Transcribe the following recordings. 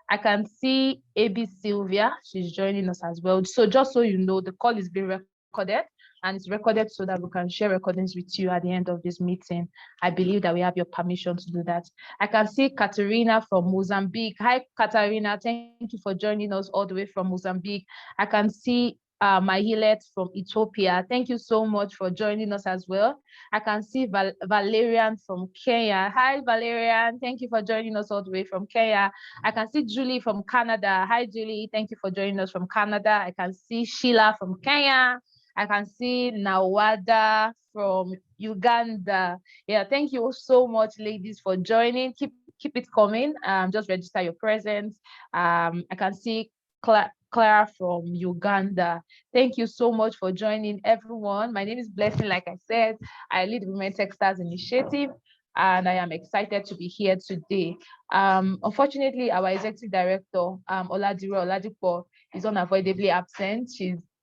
I can see AB Sylvia. She's joining us as well. So just so you know, the call is being recorded, and it's recorded so that we can share recordings with you at the end of this meeting. I believe that we have your permission to do that. I can see Katerina from Mozambique. Hi, Katerina. Thank you for joining us all the way from Mozambique. I can see Mahilet from Ethiopia. Thank you so much for joining us as well. I can see Valerian from Kenya. Hi, Valerian. Thank you for joining us all the way from Kenya. I can see Julie from Canada. Hi, Julie. Thank you for joining us from Canada. I can see Sheila from Kenya. I can see Nawada from Uganda. Yeah, thank you so much, ladies, for joining. Keep it coming. Just register your presence. I can see Clara from Uganda. Thank you so much for joining, everyone. My name is Blessing. Like I said, I lead Women Techsters Initiative, and I am excited to be here today. Unfortunately, our executive director, Oladiro Oladipo, is unavoidably absent.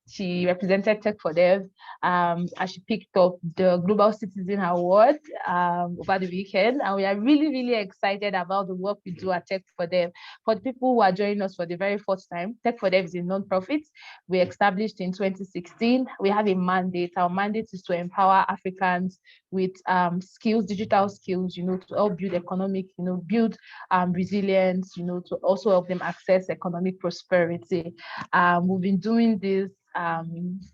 She represented Tech for Dev as she picked up the Global Citizen Award over the weekend. And we are really, really excited about the work we do at Tech for Dev. For the people who are joining us for the very first time, Tech for Dev is a non-profit. We established in 2016. We have a mandate. Our mandate is to empower Africans with skills, digital skills, to help build economic, build resilience, to also help them access economic prosperity. We've been doing this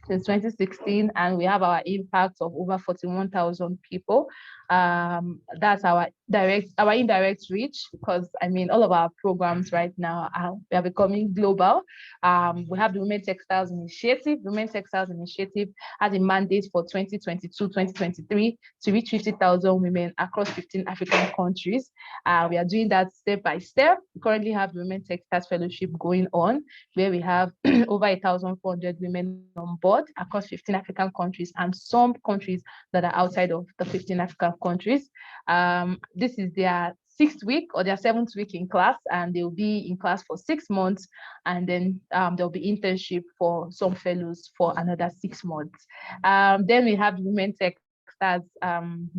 since 2016, and we have our impact of over 41,000 people. That's our indirect reach, because all of our programs right now we are becoming global. We have the Women Techsters Initiative. Women Techsters Initiative has a mandate for 2022-2023 to reach 50,000 women across 15 African countries. We are doing that step by step. We currently have the Women Techsters Fellowship going on, where we have over 1,400 women on board across 15 African countries, and some countries that are outside of the 15 African countries. This is their 6th week or their 7th week in class, and they'll be in class for 6 months, and then there'll be internship for some fellows for another 6 months. Then we have Women Techsters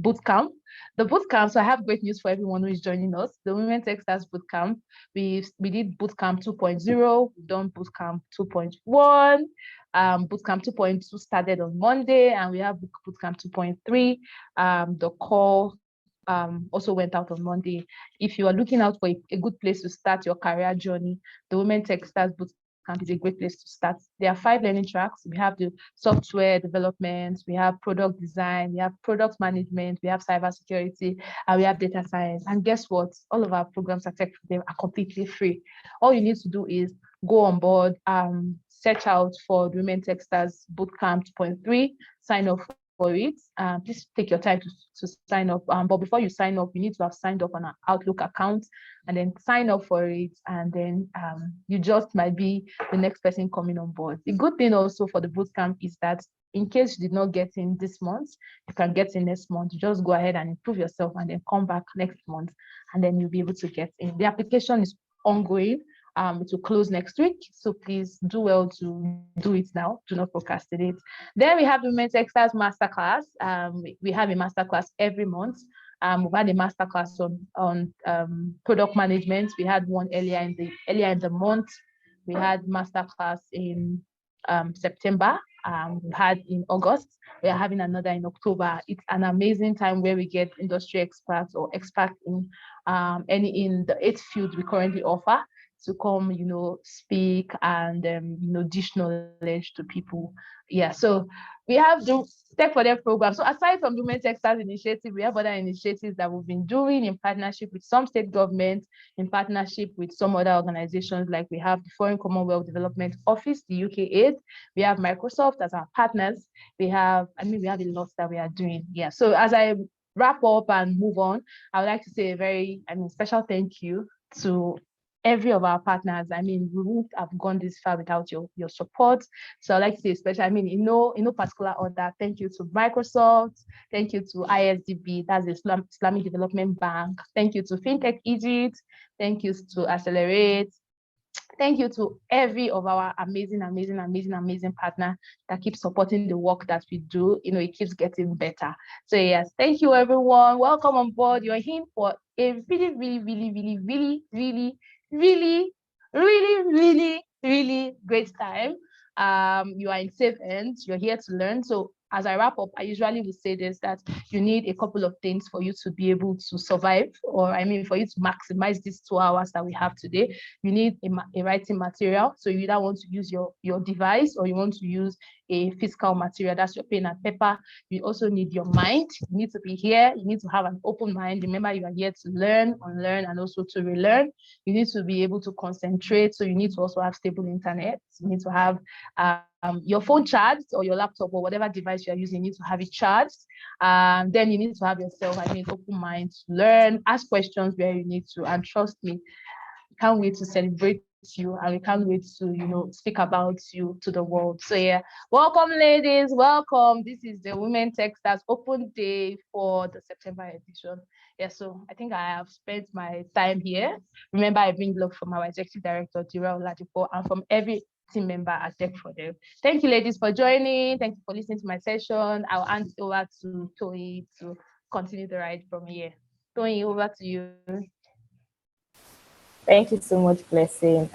Bootcamp. The bootcamp, so I have great news for everyone who is joining us. The Women Techsters Bootcamp, we did Bootcamp 2.0, we've done Bootcamp 2.1. Bootcamp 2.2 started on Monday, and we have Bootcamp 2.3. The call also went out on Monday. If you are looking out for a good place to start your career journey, the Women Techsters Bootcamp is a great place to start. There are 5 learning tracks. We have the software development, we have product design, we have product management, we have cybersecurity, and we have data science. And guess what? All of our programs at Tech for Dev are completely free. All you need to do is go on board, search out for the Women Techsters Bootcamp 2.3, sign up for it. Please take your time to sign up. But before you sign up, you need to have signed up on an Outlook account, and then sign up for it. And then you just might be the next person coming on board. The good thing also for the bootcamp is that in case you did not get in this month, you can get in next month. You just go ahead and improve yourself, and then come back next month, and then you'll be able to get in. The application is ongoing. It will close next week, so please do well to do it now. Do not procrastinate. Then we have the Women Techsters Masterclass. We have a masterclass every month. We've had a masterclass on product management. We had one earlier in the month. We had masterclass in September. We had in August. We are having another in October. It's an amazing time where we get industry experts or experts in the 8 fields we currently offer to come, speak and, dish knowledge to people. Yeah, so we have the Tech for Dev program. So aside from the Women Techsters Initiative, we have other initiatives that we've been doing in partnership with some state governments, in partnership with some other organizations, like we have the Foreign Commonwealth Development Office, the UKAID. We have Microsoft as our partners. We have a lot that we are doing. Yeah, so as I wrap up and move on, I would like to say a very, special thank you to every of our partners. We wouldn't have gone this far without your support. So I'd like to say especially, in no particular order, thank you to Microsoft, thank you to ISDB, that's the Islamic Development Bank, thank you to FinTech Egypt, thank you to Accelerate, thank you to every of our amazing partner that keeps supporting the work that we do. It keeps getting better. So yes, thank you everyone. Welcome on board. You're in for a really really great time. You are in safe hands. You're here to learn. So as I wrap up, I usually will say this, that you need a couple of things for you to be able to survive, or I mean, for you to maximize these 2 hours that we have today. You need a writing material. So you either want to use your device, or you want to use a physical material. That's your pen and paper. You also need your mind. You need to be here. You need to have an open mind. Remember, you are here to learn, unlearn, and also to relearn. You need to be able to concentrate. So you need to also have stable internet. You need to have your phone charged, or your laptop, or whatever device you are using. You need to have it charged. Then you need to have yourself, I mean, open mind to learn, ask questions where you need to, and trust me, we can't wait to celebrate you, and we can't wait to, speak about you to the world. So yeah, welcome ladies, welcome. This is the Women Techsters Open Day for the September edition. Yeah, so I think I have spent my time here. Remember, I bring love from our executive director, Dira Oladipo, and from every team member at Tech for Them. Thank you, ladies, for joining. Thank you for listening to my session. I'll hand it over to Toyi to continue the ride from here. Toyi, over to you. Thank you so much, Blessing.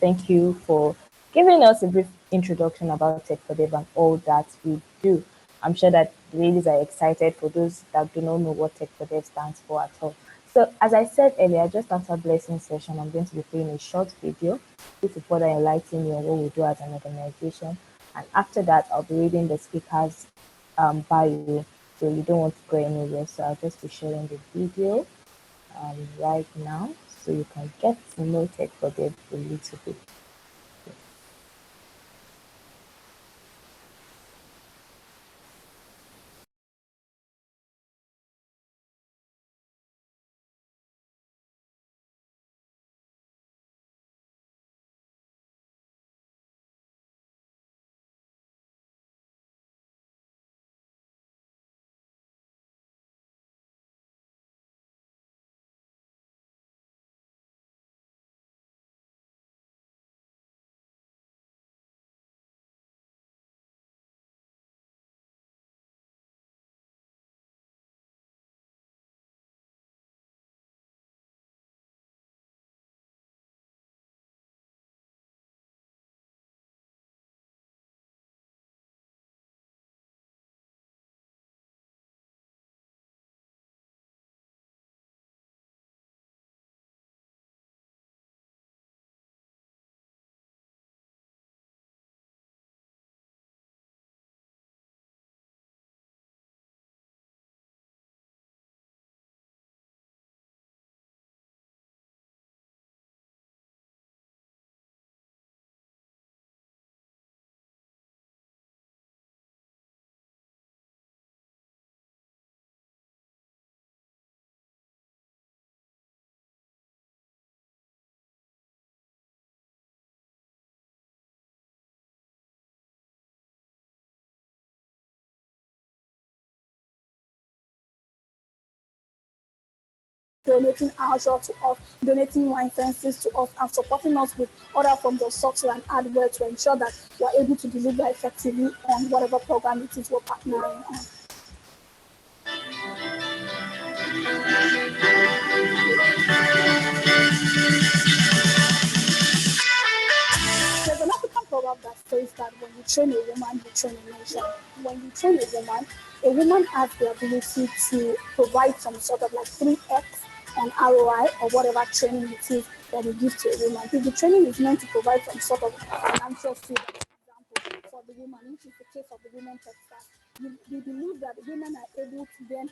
Thank you for giving us a brief introduction about Tech for Dev and all that we do. I'm sure that the ladies are excited for those that do not know what Tech for Dev stands for at all. So as I said earlier, just after Blessing session, I'm going to be playing a short video. This will further enlighten you on what we do as an organization. And after that, I'll be reading the speaker's bio. So you don't want to go anywhere. So I'll just be sharing the video right now, so you can get to know Tech for Dev a little bit. Donating Azure to us, donating licenses to us, and supporting us with other forms of software and hardware to ensure that we're able to deliver effectively on whatever program it is we're partnering on. There's an African proverb that says that when you train a woman, you train a nation. When you train a woman has the ability to provide some sort of like 3x on ROI or whatever training it is that you give to a woman. If the training is meant to provide some sort of financial freedom, for example, for the woman, which is the case of the Women Techsters, we believe that women are able to then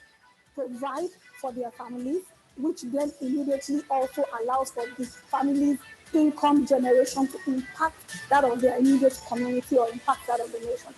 provide for their families, which then immediately also allows for the family's income generation to impact that of their immediate community or impact that of the nation.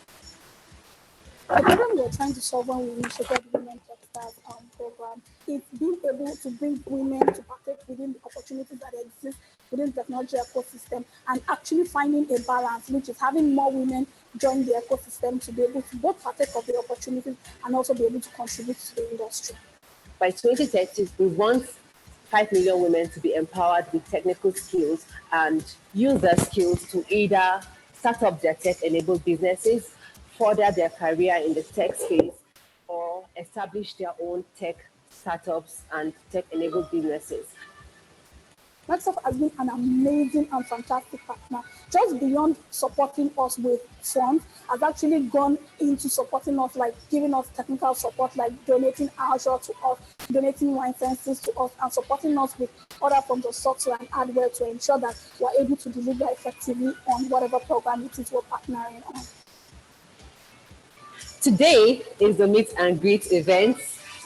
The problem we're trying to solve when we initiated the Women Techsters program is being able to bring women to partake within the opportunities that exist within the technology ecosystem, and actually finding a balance, which is having more women join the ecosystem to be able to both partake of the opportunities and also be able to contribute to the industry. By 2030, we want 5 million women to be empowered with technical skills and use their skills to either start up their tech-enabled businesses, further their career in the tech space, or establish their own tech startups and tech-enabled businesses. Microsoft has been an amazing and fantastic partner. Just beyond supporting us with funds, has actually gone into supporting us, like giving us technical support, like donating Azure to us, donating licenses to us, and supporting us with other forms of software and hardware to ensure that we're able to deliver effectively on whatever program it is we're partnering on. Today is the meet and greet event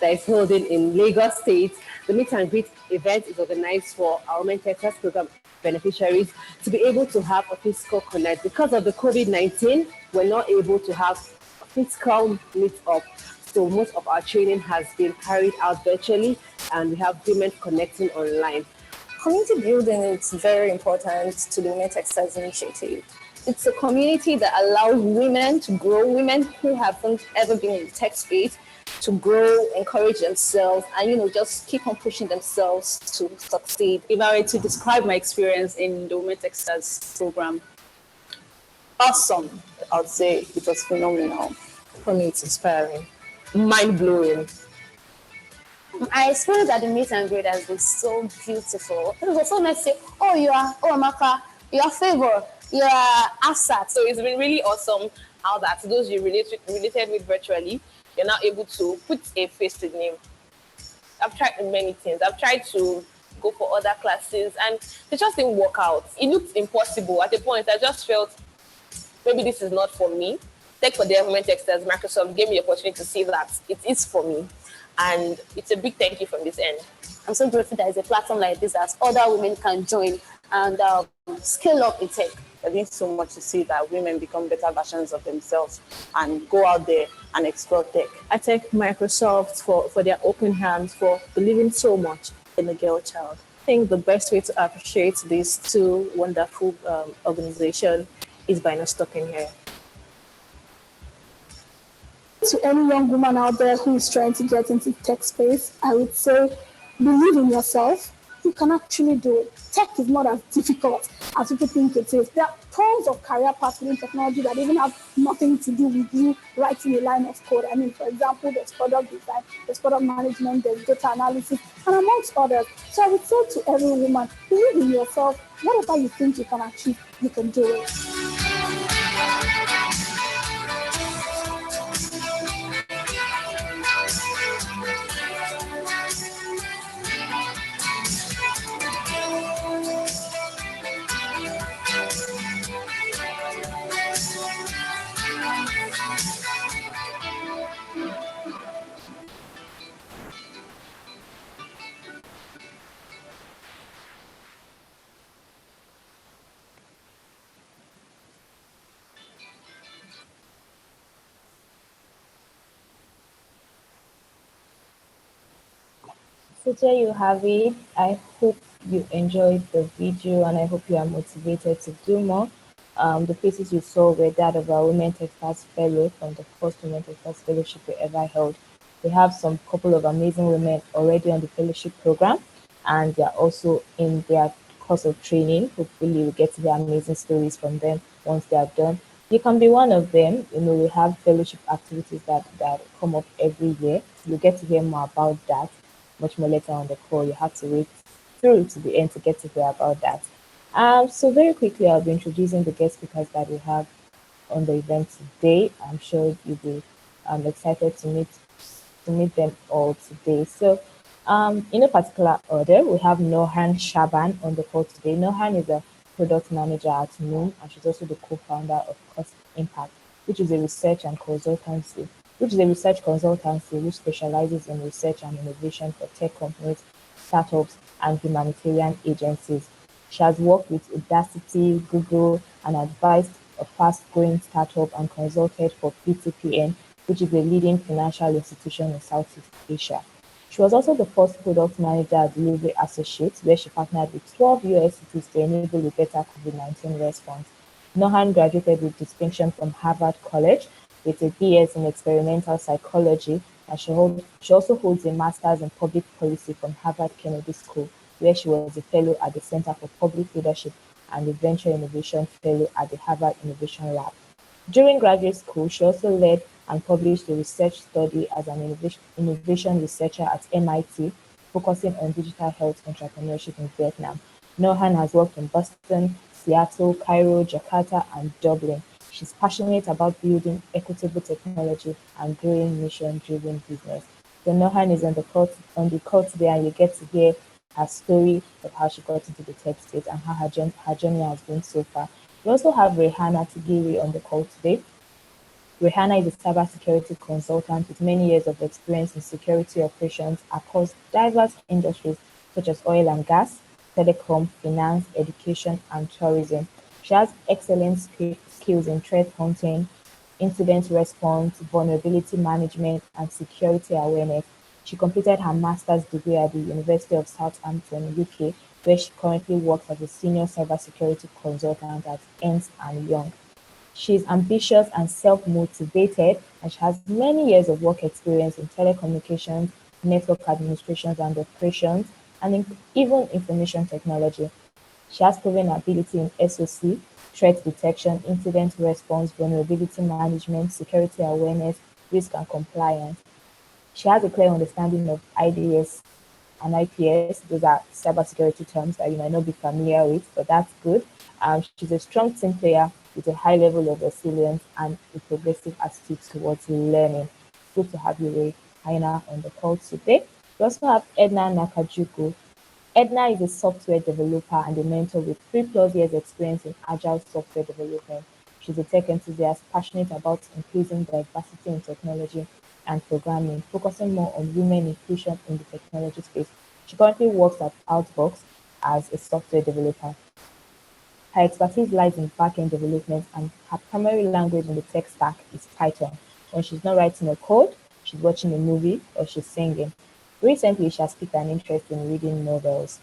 that is holding in Lagos State. The meet and greet event is organized for our Women Techsters program beneficiaries to be able to have a physical connect. Because of the COVID-19, we're not able to have a physical meet-up. So most of our training has been carried out virtually, and we have women connecting online. Community building is very important to the Women Techsters initiative. It's a community that allows women to grow, women who haven't ever been in the tech space to grow, encourage themselves, and just keep on pushing themselves to succeed. If I were to describe my experience in the Women Techsters program, awesome. I would say it was phenomenal. For me, it's inspiring, mind-blowing. My experience at the meet and greet has been so beautiful. It was so nice to say, Amaka, you are Favor, you are Asat. So it's been really awesome how that those you related with virtually, you're now able to put a face to the name. I've tried many things. I've tried to go for other classes and they just didn't work out. It looked impossible. At a point, I just felt maybe this is not for me. Tech for the Women Techsters, Microsoft gave me the opportunity to see that it is for me. And it's a big thank you from this end. I'm so grateful that there's a platform like this that other women can join and scale up in tech. I think so much to see that women become better versions of themselves and go out there and explore tech. I thank Microsoft for their open hands, for believing so much in the girl child. I think the best way to appreciate these two wonderful organizations is by not stopping here. To any young woman out there who is trying to get into tech space, I would say, believe in yourself. You can actually do it. Tech is not as difficult as people think it is. There are tons of career paths within technology that even have nothing to do with you writing a line of code. I mean, for example, there's product design, there's product management, there's data analysis, and amongst others. So I would say to every woman, believe in yourself. Whatever you think you can achieve, you can do it. So there you have it. I hope you enjoyed the video and I hope you are motivated to do more. The faces you saw were that of our Women Techsters Fellow from the first Women Techsters Fellowship we ever held. We have some couple of amazing women already on the fellowship program and they are also in their course of training. Hopefully we'll get to hear amazing stories from them once they are done. You can be one of them. We have fellowship activities that come up every year. You'll get to hear more about that much more later on the call. You have to wait through to the end to get to hear about that. So very quickly, I'll be introducing the guest speakers that we have on the event today. I'm sure you'll be excited to meet them all today. So in a particular order, we have Nohan Shaban on the call today. Nohan is a product manager at Noom, and she's also the co-founder of Cost Impact, which is a research consultancy which specializes in research and innovation for tech companies, startups, and humanitarian agencies. She has worked with Udacity, Google, and advised a fast-growing startup and consulted for PTPN, which is a leading financial institution in Southeast Asia. She was also the first product manager at Delivery Associates, where she partnered with 12 US cities to enable a better COVID-19 response. Nohan graduated with distinction from Harvard College with a BS in experimental psychology, and she also holds a master's in public policy from Harvard Kennedy School, where she was a fellow at the Center for Public Leadership and a Venture Innovation Fellow at the Harvard Innovation Lab. During graduate school, she also led and published a research study as an innovation researcher at MIT, focusing on digital health entrepreneurship in Vietnam. Nohan has worked in Boston, Seattle, Cairo, Jakarta, and Dublin. She's passionate about building equitable technology and growing mission-driven business. So Nohan is on the call today, and you get to hear her story of how she got into the tech space and how her journey has been so far. We also have Rehana Tigiri on the call today. Rihanna is a cybersecurity consultant with many years of experience in security operations across diverse industries such as oil and gas, telecom, finance, education, and tourism. She has excellent skills in threat hunting, incident response, vulnerability management, and security awareness. She completed her master's degree at the University of Southampton, UK, where she currently works as a senior cybersecurity consultant at Ernst and Young. She is ambitious and self-motivated, and she has many years of work experience in telecommunications, network administrations and operations, and even information technology. She has proven ability in SOC, threat detection, incident response, vulnerability management, security awareness, risk and compliance. She has a clear understanding of IDS and IPS. Those are cybersecurity terms that you might not be familiar with, but that's good. She's a strong team player with a high level of resilience and a progressive attitude towards learning. Good to have you, Ray Haina, on the call today. We also have Edna Nakajuku. Edna is a software developer and a mentor with 3+ years experience in agile software development. She's a tech enthusiast passionate about increasing diversity in technology and programming, focusing more on women inclusion in the technology space. She currently works at Outbox as a software developer. Her expertise lies in back-end development, and her primary language in the tech stack is Python. When she's not writing a code, she's watching a movie or she's singing. Recently, she has picked an interest in reading novels.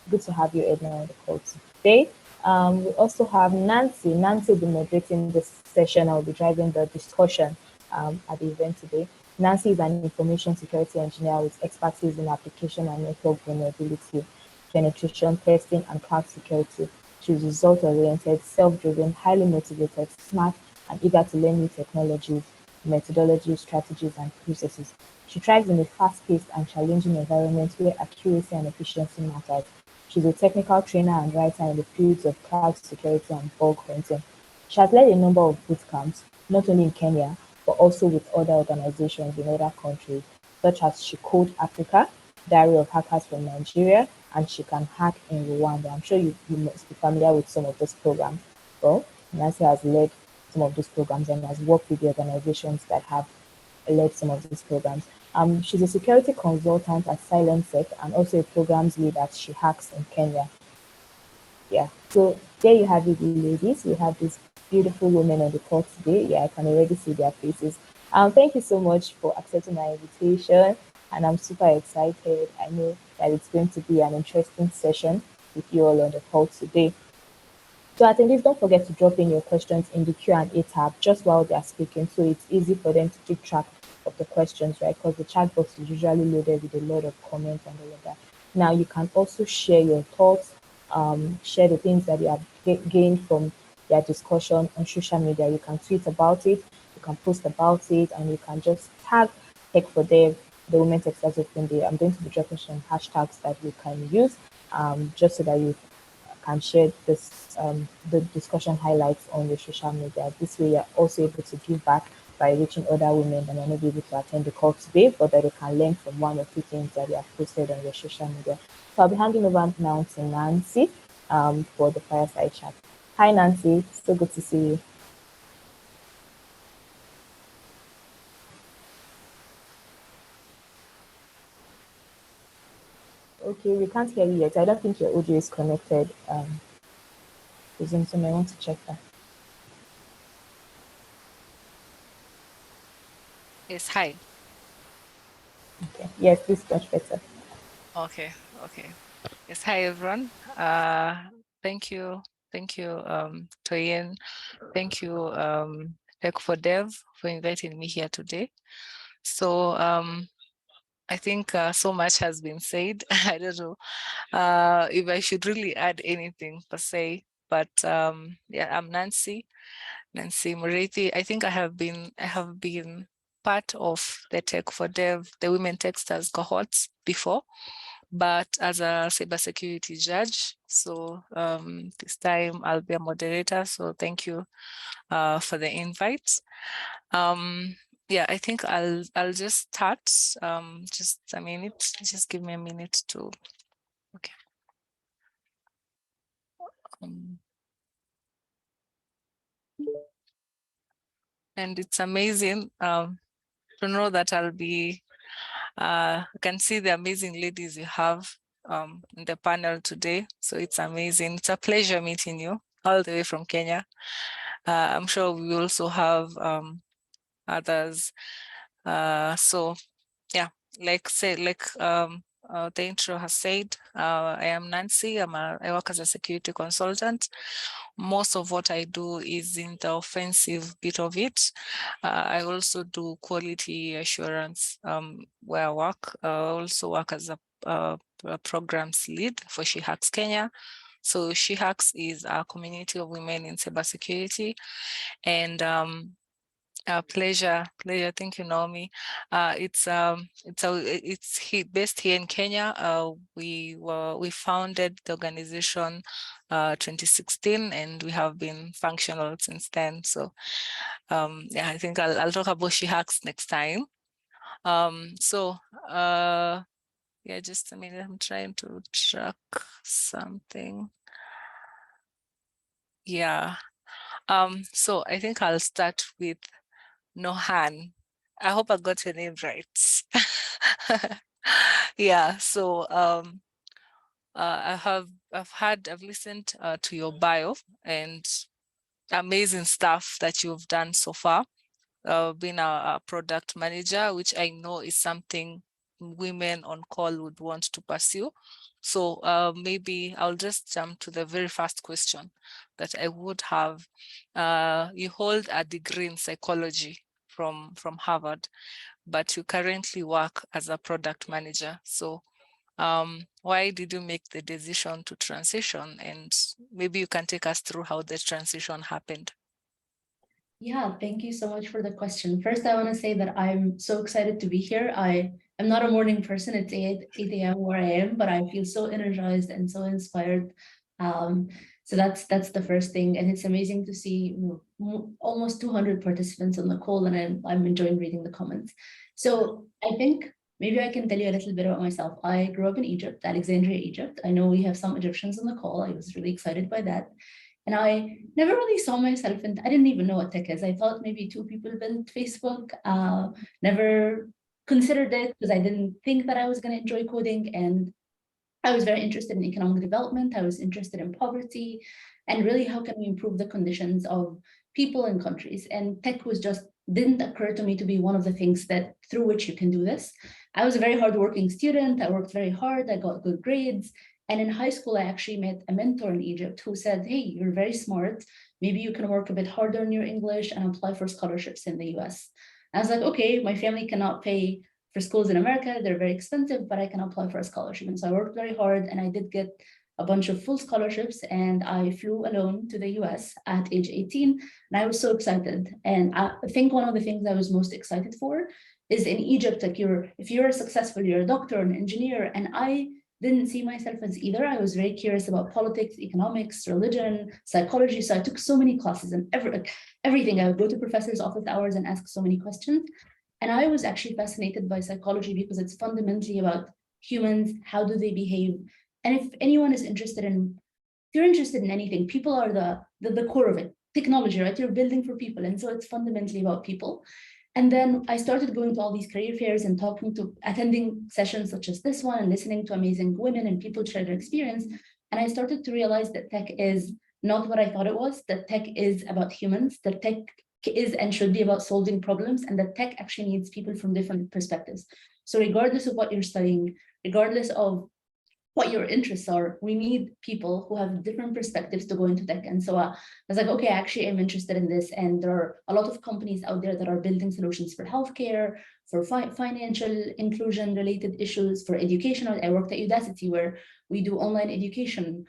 Good to have you, Edna, on the call today. We also have Nancy. Nancy will be moderating this session. I'll be driving the discussion at the event today. Nancy is an information security engineer with expertise in application and network vulnerability, penetration testing, and cloud security. She's result-oriented, self-driven, highly motivated, smart, and eager to learn new technologies, methodologies, strategies, and processes. She thrives in a fast-paced and challenging environment where accuracy and efficiency matters. She's a technical trainer and writer in the fields of cloud security and bug hunting. She has led a number of boot camps, not only in Kenya, but also with other organizations in other countries, such as She Code Africa, Diary of Hackers from Nigeria, and She Can Hack in Rwanda. I'm sure you must be familiar with some of those programs. Well, Nancy has led some of those programs and has worked with the organizations that have led some of these programs. She's a security consultant at SilentSec and also a programs lead at She Hacks in Kenya. Yeah, so there you have it, ladies. We have these beautiful women on the call today. Yeah, I can already see their faces. Thank you so much for accepting my invitation, and I'm super excited. I know that it's going to be an interesting session with you all on the call today. So attendees, don't forget to drop in your questions in the Q&A tab just while they're speaking, so it's easy for them to keep track of the questions, right? Because the chat box is usually loaded with a lot of comments and all of that. Now you can also share your thoughts, share the things that you have gained from their discussion on social media. You can tweet about it, you can post about it, and you can just tag Tech for Dev, the Women Techsters Open Day. I'm going to be dropping some hashtags that you can use, just so that you can share the discussion highlights on your social media. This way, you're also able to give back by reaching other women that might not be able to attend the call today, but that they can learn from one or two things that you have posted on your social media. So I'll be handing over now to Nancy for the fireside chat. Hi, Nancy. So good to see you. Okay, we can't hear you yet. I don't think your audio is connected. So I want to check that. Yes, hi. Okay. Yes, this is much better. Okay. Yes, hi everyone. Thank you, Toyin. Thank you, Tech for Dev, for inviting me here today. So I think so much has been said. I don't know if I should really add anything per se, but yeah, I'm Nancy Murithi. I think I have been part of the Tech for Dev, the Women Techsters cohorts before. but as a cybersecurity judge. So this time I'll be a moderator. So thank you for the invite. Yeah, I think I'll just start. Just a minute. Just give me a minute to. Okay. And it's amazing to know that I'll be. I can see the amazing ladies you have in the panel today. So it's amazing. It's a pleasure meeting you all the way from Kenya. I'm sure we also have others. So yeah, like the intro has said, I am Nancy. I work as a security consultant. Most of what I do is in the offensive bit of it. I also do quality assurance where I work. I also work as a programs lead for She Hacks Kenya. So She Hacks is a community of women in cybersecurity, and pleasure. Thank you, Naomi. It's based here in Kenya. We founded the organization 2016, and we have been functional since then. So yeah, I think I'll talk about She Hacks next time. Yeah, just a minute. I'm trying to track something. Yeah. So I think I'll start with Nohan. I hope I got your name right. Yeah, so I've listened to your bio and amazing stuff that you've done so far. Being a product manager, which I know is something women on call would want to pursue. So maybe I'll just jump to the very first question that I would have. You hold a degree in psychology from Harvard, but you currently work as a product manager. So why did you make the decision to transition? And maybe you can take us through how the transition happened. Yeah, thank you so much for the question. First, I want to say that I'm so excited to be here. I am not a morning person. It's 8 a.m. where I am, but I feel so energized and so inspired. So that's the first thing. And it's amazing to see almost 200 participants on the call, and I'm enjoying reading the comments. So I think maybe I can tell you a little bit about myself. I grew up in Egypt, Alexandria, Egypt. I know we have some Egyptians on the call. I was really excited by that. And I never really saw myself, and I didn't even know what tech is. I thought maybe two people built Facebook, never considered it because I didn't think that I was going to enjoy coding. And I was very interested in economic development. I was interested in poverty and really how can we improve the conditions of people and countries. And tech was just didn't occur to me to be one of the things that through which you can do this. I was a very hardworking student. I worked very hard. I got good grades. And in high school, I actually met a mentor in Egypt who said, hey, you're very smart. Maybe you can work a bit harder on your English and apply for scholarships in the US. I was like, okay, my family cannot pay for schools in America. They're very expensive, but I can apply for a scholarship. And so I worked very hard and I did get a bunch of full scholarships, and I flew alone to the US at age 18. And I was so excited. And I think one of the things I was most excited for is in Egypt, like if you're successful, you're a doctor, an engineer, and I didn't see myself as either. I was very curious about politics, economics, religion, psychology. So I took so many classes and everything. I would go to professors' office hours and ask so many questions. And I was actually fascinated by psychology because it's fundamentally about humans. How do they behave? And if anyone is interested in, if you're interested in anything, people are the core of it. Technology, right? You're building for people. And so it's fundamentally about people. And then I started going to all these career fairs and attending sessions such as this one and listening to amazing women and people share their experience. And I started to realize that tech is not what I thought it was, that tech is about humans, that tech is and should be about solving problems, and that tech actually needs people from different perspectives. So regardless of what you're studying, regardless of what your interests are, we need people who have different perspectives to go into tech. And so I was like, okay, actually, I'm interested in this. And there are a lot of companies out there that are building solutions for healthcare, for financial inclusion related issues, for education. I worked at Udacity, where we do online education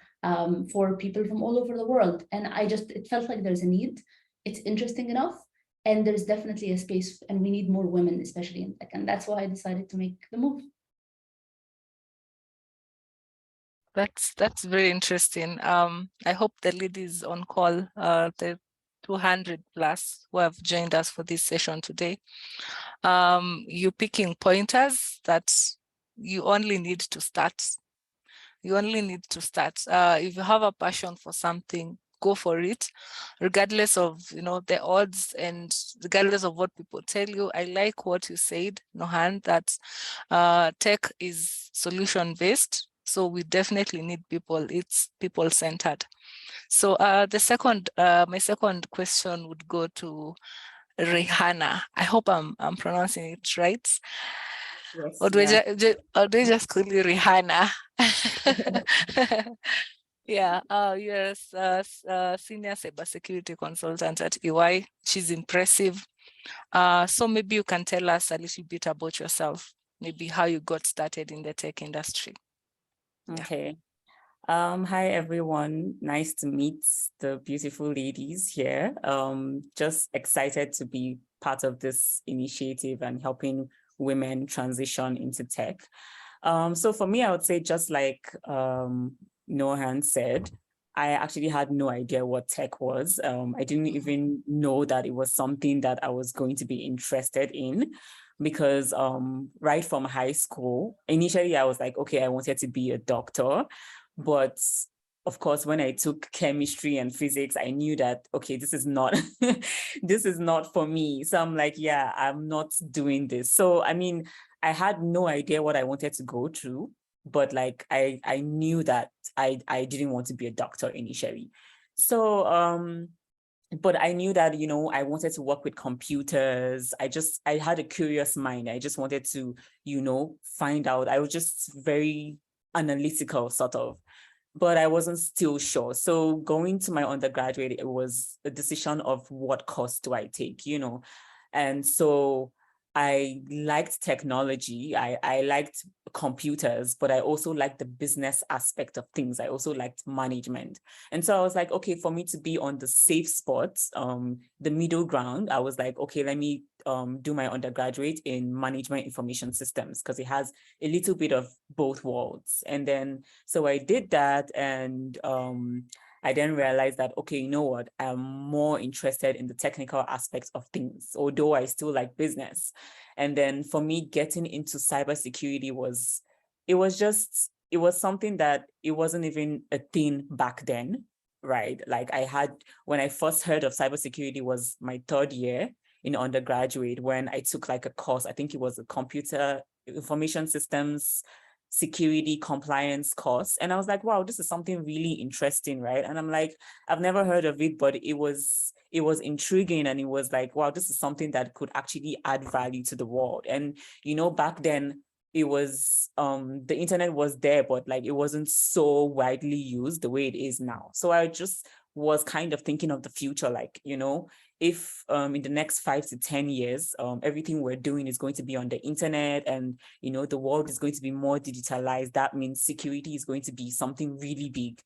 for people from all over the world. And it felt like there's a need. It's interesting enough. And there's definitely a space, and we need more women, especially in tech. And that's why I decided to make the move. That's very interesting. I hope the ladies on call, the 200 plus who have joined us for this session today, you're picking pointers that you only need to start. You only need to start. If you have a passion for something, go for it, regardless of the odds and regardless of what people tell you. I like what you said, Nohan, that tech is solution based. So we definitely need people. It's people centered. So my second question would go to Rihanna. I hope I'm pronouncing it right. Yes, Or do I just call you Rihanna? Yeah, yes, senior cybersecurity consultant at EY. She's impressive. So maybe you can tell us a little bit about yourself, maybe how you got started in the tech industry. Okay. Hi everyone. Nice to meet the beautiful ladies here. Just excited to be part of this initiative and helping women transition into tech. So for me, I would say just like Nohan said, I actually had no idea what tech was. I didn't even know that it was something that I was going to be interested in because right from high school, initially I was like, okay, I wanted to be a doctor. But of course, when I took chemistry and physics, I knew that, okay, this is not, this is not for me. So I'm like, yeah, I'm not doing this. So, I mean, I had no idea what I wanted to go through, but like, I knew that I didn't want to be a doctor initially. So, but I knew that, I wanted to work with computers. I had a curious mind. I just wanted to, find out. I was just very analytical sort of, but I wasn't still sure. So going to my undergraduate, it was a decision of what course do I take, And so I liked technology. I liked computers, but I also liked the business aspect of things. I also liked management. And so I was like, okay, for me to be on the safe spot, the middle ground, I was like, okay, let me do my undergraduate in management information systems because it has a little bit of both worlds. And then, so I did that, and I then realized that, okay, you know what, I'm more interested in the technical aspects of things, although I still like business. And then for me, getting into cybersecurity it was something that it wasn't even a thing back then, right? Like when I first heard of cybersecurity was my third year in undergraduate when I took like a course. I think it was a computer information systems security compliance course. And I was like, wow, this is something really interesting, right? And I'm like, I've never heard of it, but it was intriguing. And it was like, wow, this is something that could actually add value to the world. And, back then it was, the internet was there, but like, it wasn't so widely used the way it is now. So I just was kind of thinking of the future, like, if in the next 5 to 10 years, everything we're doing is going to be on the internet and, the world is going to be more digitalized, that means security is going to be something really big,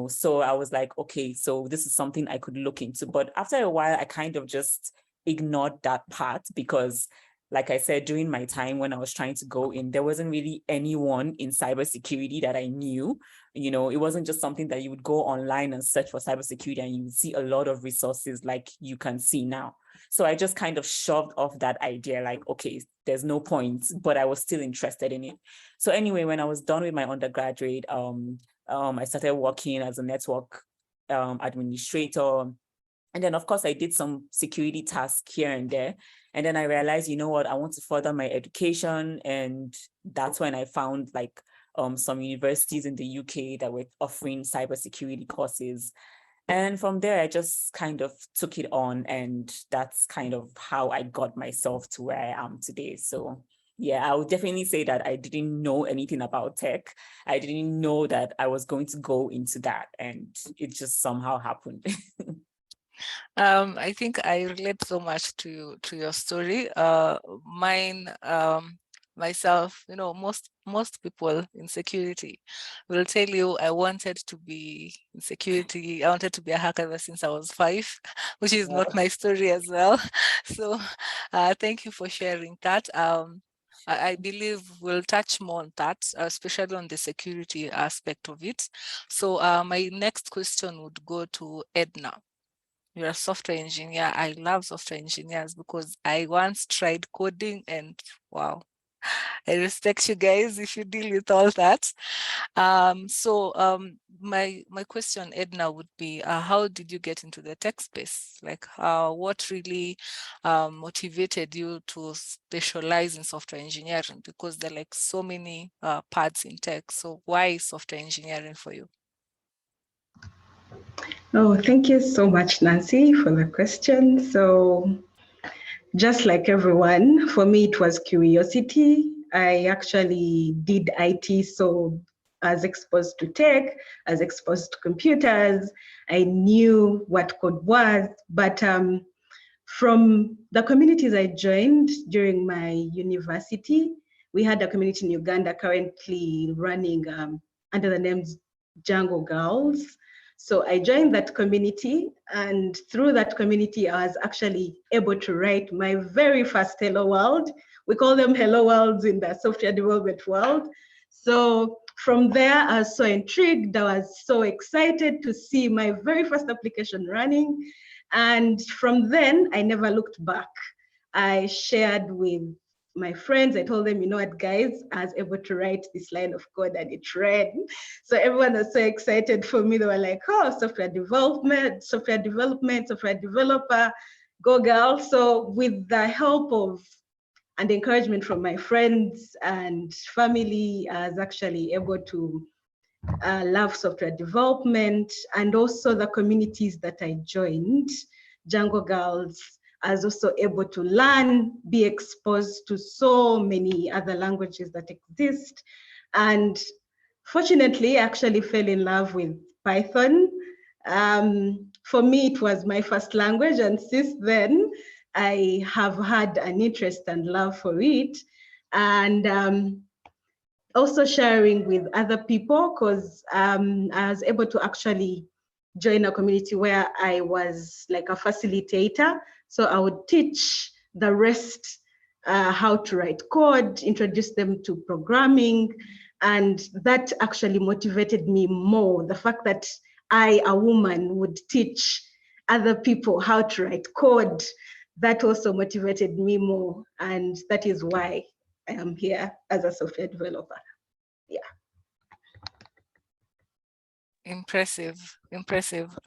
So I was like, okay, so this is something I could look into. But after a while, I kind of just ignored that part because, like I said, during my time when I was trying to go in, there wasn't really anyone in cybersecurity that I knew. It wasn't just something that you would go online and search for cybersecurity and you would see a lot of resources like you can see now. So I just kind of shoved off that idea, like, okay, there's no point, but I was still interested in it. So anyway, when I was done with my undergraduate, I started working as a network administrator. And then, of course, I did some security tasks here and there. And then I realized, you know what, I want to further my education. And that's when I found like some universities in the UK that were offering cybersecurity courses. And from there, I just kind of took it on. And that's kind of how I got myself to where I am today. So yeah, I would definitely say that I didn't know anything about tech. I didn't know that I was going to go into that. And it just somehow happened. I think I relate so much to your story. Mine, myself, most people in security will tell you I wanted to be in security. I wanted to be a hacker ever since I was 5, which is not my story as well. So thank you for sharing that. I believe we'll touch more on that, especially on the security aspect of it. So my next question would go to Edna. You're a software engineer. I love software engineers because I once tried coding and wow, I respect you guys if you deal with all that. My question, Edna, would be, how did you get into the tech space? Like, what really motivated you to specialize in software engineering? Because there are like so many paths in tech. So why software engineering for you? Oh, thank you so much, Nancy, for the question. So just like everyone, for me, it was curiosity. I actually did IT, so I was exposed to tech, I was exposed to computers. I knew what code was, but from the communities I joined during my university, we had a community in Uganda currently running under the name Jungle Girls. So I joined that community, and through that community, I was actually able to write my very first Hello World. We call them Hello Worlds in the software development world. So from there, I was so intrigued. I was so excited to see my very first application running. And from then, I never looked back. I shared with my friends, I told them, you know what, guys, I was able to write this line of code and it ran. So everyone was so excited for me. They were like, oh, software development, software developer, go girl. So with the help of and encouragement from my friends and family, I was actually able to love software development, and also the communities that I joined, Jungle Girls, I was also able to learn, be exposed to so many other languages that exist. And fortunately, I actually fell in love with Python. For me, it was my first language, and since then, I have had an interest and love for it. And also sharing with other people, because I was able to actually join a community where I was like a facilitator. So I would teach the rest how to write code, introduce them to programming. And that actually motivated me more. The fact that I, a woman, would teach other people how to write code, that also motivated me more. And that is why I am here as a software developer. Yeah. Impressive, impressive.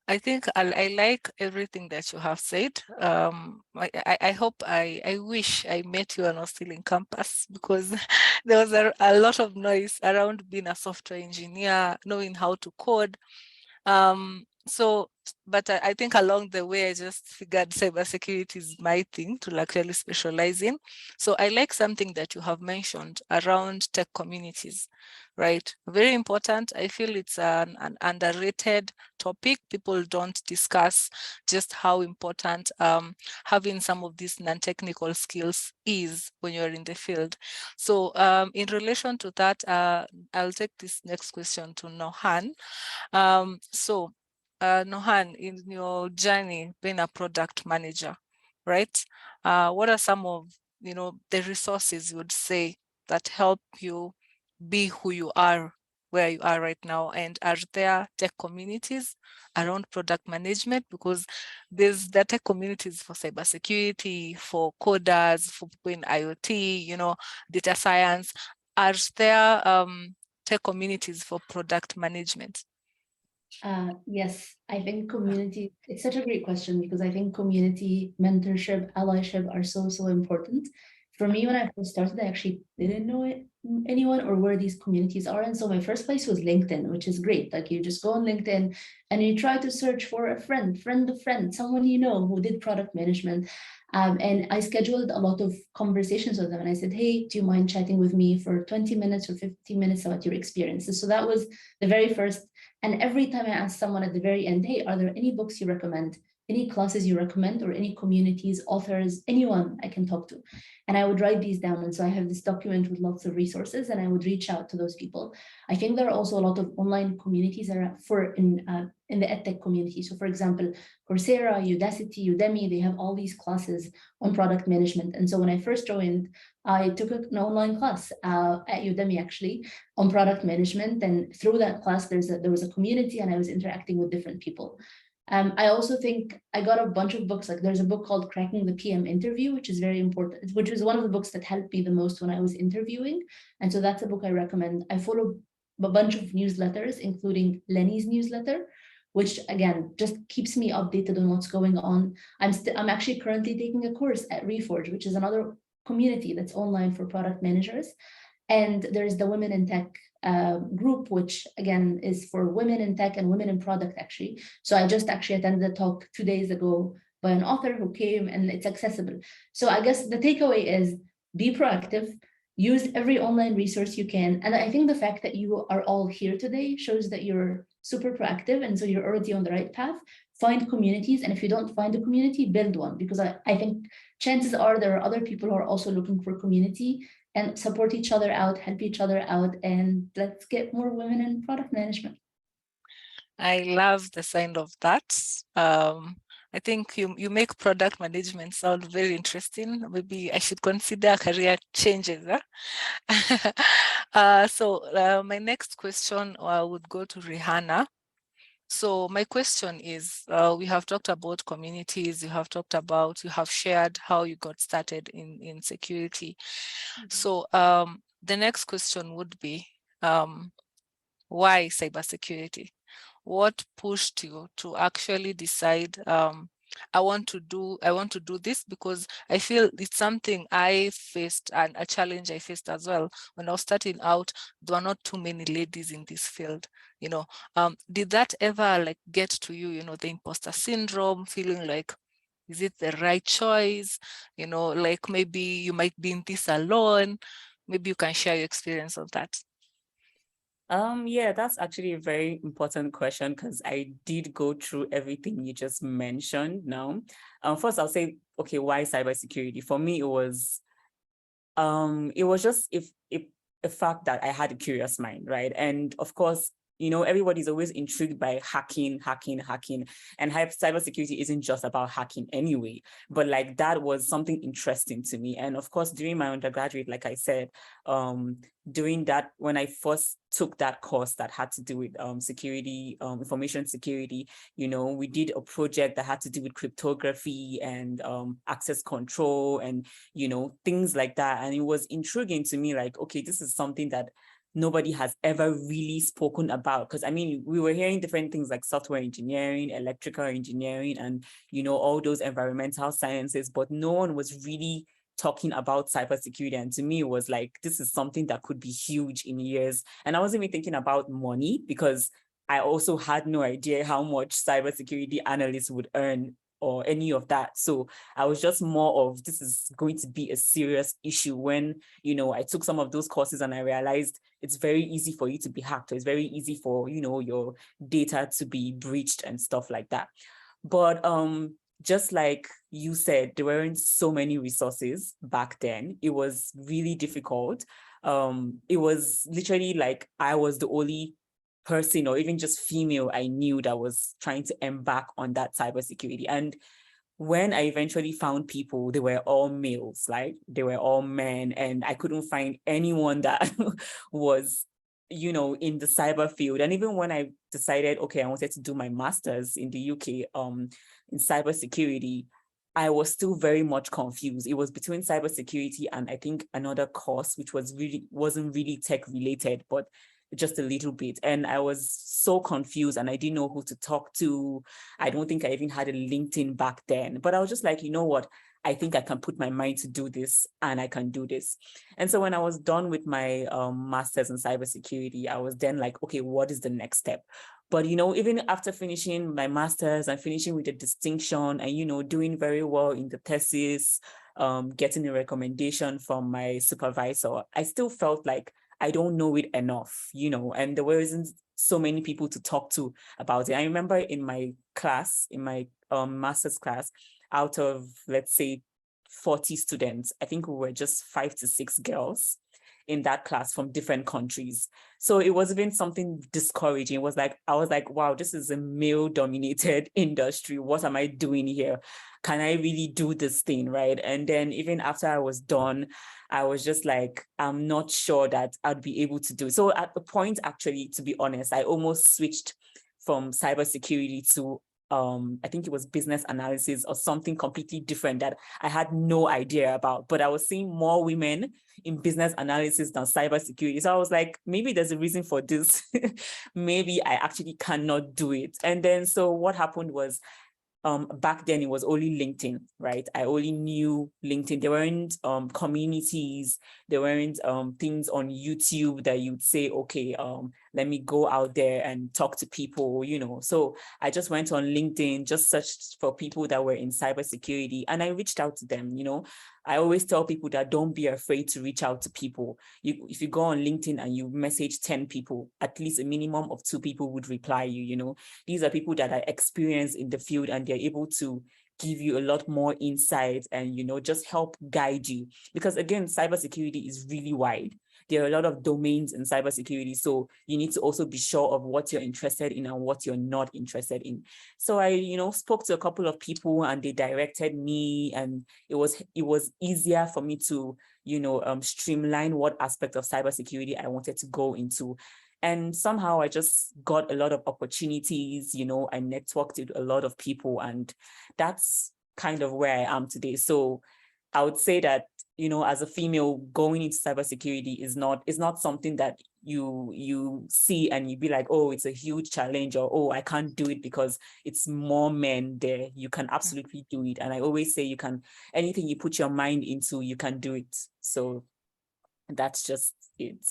I think I like everything that you have said. I hope I wish I met you and I was still in campus, because there was a lot of noise around being a software engineer, knowing how to code. But I think along the way, I just figured cybersecurity is my thing to actually specialize in. So I like something that you have mentioned around tech communities, right? Very important. I feel it's an underrated topic. People don't discuss just how important having some of these non-technical skills is when you're in the field. So in relation to that, I'll take this next question to Nohan. Nohan, in your journey being a product manager, right? What are some of the resources you would say that help you be who you are, where you are right now? And are there tech communities around product management? Because there's the tech communities for cybersecurity, for coders, for people in IoT, data science. Are there tech communities for product management? Yes, I think community, it's such a great question, because I think community, mentorship, allyship are so, so important. For me, when I first started, I actually didn't know anyone or where these communities are. And so my first place was LinkedIn, which is great. Like, you just go on LinkedIn and you try to search for a friend of friend, someone you know who did product management. And I scheduled a lot of conversations with them. And I said, hey, do you mind chatting with me for 20 minutes or 15 minutes about your experiences? So that was the very first. And every time I asked someone at the very end, hey, are there any books you recommend? any classes you recommend or any communities, authors, anyone I can talk to. And I would write these down. And so I have this document with lots of resources and I would reach out to those people. I think there are also a lot of online communities that are in the EdTech community. So for example, Coursera, Udemy, they have all these classes on product management. And so when I first joined, I took an online class at Udemy actually on product management. And through that class, there was a community and I was interacting with different people. I also think I got a bunch of books, like there's a book called Cracking the PM Interview, which is very important, which was one of the books that helped me the most when I was interviewing. And so that's a book I recommend. I follow a bunch of newsletters, including Lenny's newsletter, which again, just keeps me updated on what's going on. I'm actually currently taking a course at Reforge, which is another community that's online for product managers. And there's the Women in Tech group, which again is for women in tech and women in product actually. So I just actually attended a talk 2 days ago by an author who came, and it's accessible. So I guess the takeaway is be proactive, use every online resource you can. And I think the fact that you are all here today shows that you're super proactive. And so you're already on the right path. Find communities. And if you don't find a community, build one, because I think chances are there are other people who are also looking for community, and support each other out, help each other out, and let's get more women in product management. I love the sound of that. I think you make product management sound very interesting. Maybe I should consider career changes. Huh? So my next question would go to Rihanna. So my question is, we have talked about communities, you have shared how you got started in security. So the next question would be, why cybersecurity? What pushed you to actually decide, I want to do this, because I feel it's something I faced, and a challenge I faced as well. When I was starting out, there were not too many ladies in this field. Did that ever get to you, the imposter syndrome, feeling like, is it the right choice? Maybe you might be in this alone. Maybe you can share your experience on that. Yeah, that's actually a very important question, because I did go through everything you just mentioned now. First, I'll say, okay, why cybersecurity? For me, it was just if a fact that I had a curious mind, right? And of course, everybody's always intrigued by hacking. And cybersecurity isn't just about hacking anyway, but that was something interesting to me. And of course, during my undergraduate, like I said, doing that, when I first took that course that had to do with security, information security, we did a project that had to do with cryptography and access control and, things like that. And it was intriguing to me, okay, this is something that nobody has ever really spoken about. Because we were hearing different things like software engineering, electrical engineering, and, all those environmental sciences, but no one was really talking about cybersecurity. And to me, it was this is something that could be huge in years. And I wasn't even thinking about money, because I also had no idea how much cybersecurity analysts would earn or any of that. So I was just more of, this is going to be a serious issue when, I took some of those courses and I realized it's very easy for you to be hacked. It's very easy for, your data to be breached and stuff like that. But just like you said, there weren't so many resources back then. It was really difficult. It was literally I was the only person, or even just female, I knew that was trying to embark on that cybersecurity. And when I eventually found people, they were all males, they were all men, and I couldn't find anyone that was, in the cyber field. And even when I decided, okay, I wanted to do my master's in the UK, in cybersecurity, I was still very much confused. It was between cybersecurity and I think another course, which wasn't really tech related, but just a little bit. And I was so confused and I didn't know who to talk to. I don't think I even had a LinkedIn back then, but I was just like, you know what? I think I can put my mind to do this and I can do this. And so when I was done with my master's in cybersecurity, I was then like, okay, what is the next step? But, even after finishing my master's and finishing with a distinction and, doing very well in the thesis, getting a recommendation from my supervisor, I still felt like I don't know it enough, and there wasn't so many people to talk to about it. I remember in my class, in my master's class, out of, let's say, 40 students, I think we were just 5 to 6 girls in that class from different countries. So it was even something discouraging. It was like, I was like, wow, this is a male dominated industry. What am I doing here? Can I really do this thing, right? And then even after I was done, I was just like, I'm not sure that I'd be able to do it. So at the point, actually, to be honest, I almost switched from cybersecurity to I think it was business analysis or something completely different that I had no idea about, but I was seeing more women in business analysis than cybersecurity. So I was like, maybe there's a reason for this. Maybe I actually cannot do it. And then, so what happened was, back then it was only LinkedIn, right? I only knew LinkedIn. There weren't communities, there weren't things on YouTube that you'd say, okay, let me go out there and talk to people, you know. So I just went on LinkedIn, just searched for people that were in cybersecurity, and I reached out to them, you know. I always tell people that don't be afraid to reach out to people. If you go on LinkedIn and you message 10 people, at least a minimum of 2 people would reply you, you know. These are people that are experienced in the field and they're able to give you a lot more insight and, you know, just help guide you. Because again, cybersecurity is really wide. There are a lot of domains in cybersecurity. So you need to also be sure of what you're interested in and what you're not interested in. So I, you know, spoke to a couple of people and they directed me, and it was easier for me to, you know, streamline what aspect of cybersecurity I wanted to go into. And somehow I just got a lot of opportunities, you know, I networked with a lot of people, and that's kind of where I am today. So I would say that, you know, as a female, going into cybersecurity is not something that you see and you be like, oh, it's a huge challenge, or oh, I can't do it because it's more men there. You can absolutely do it. And I always say you can, anything you put your mind into, you can do it. So that's just it.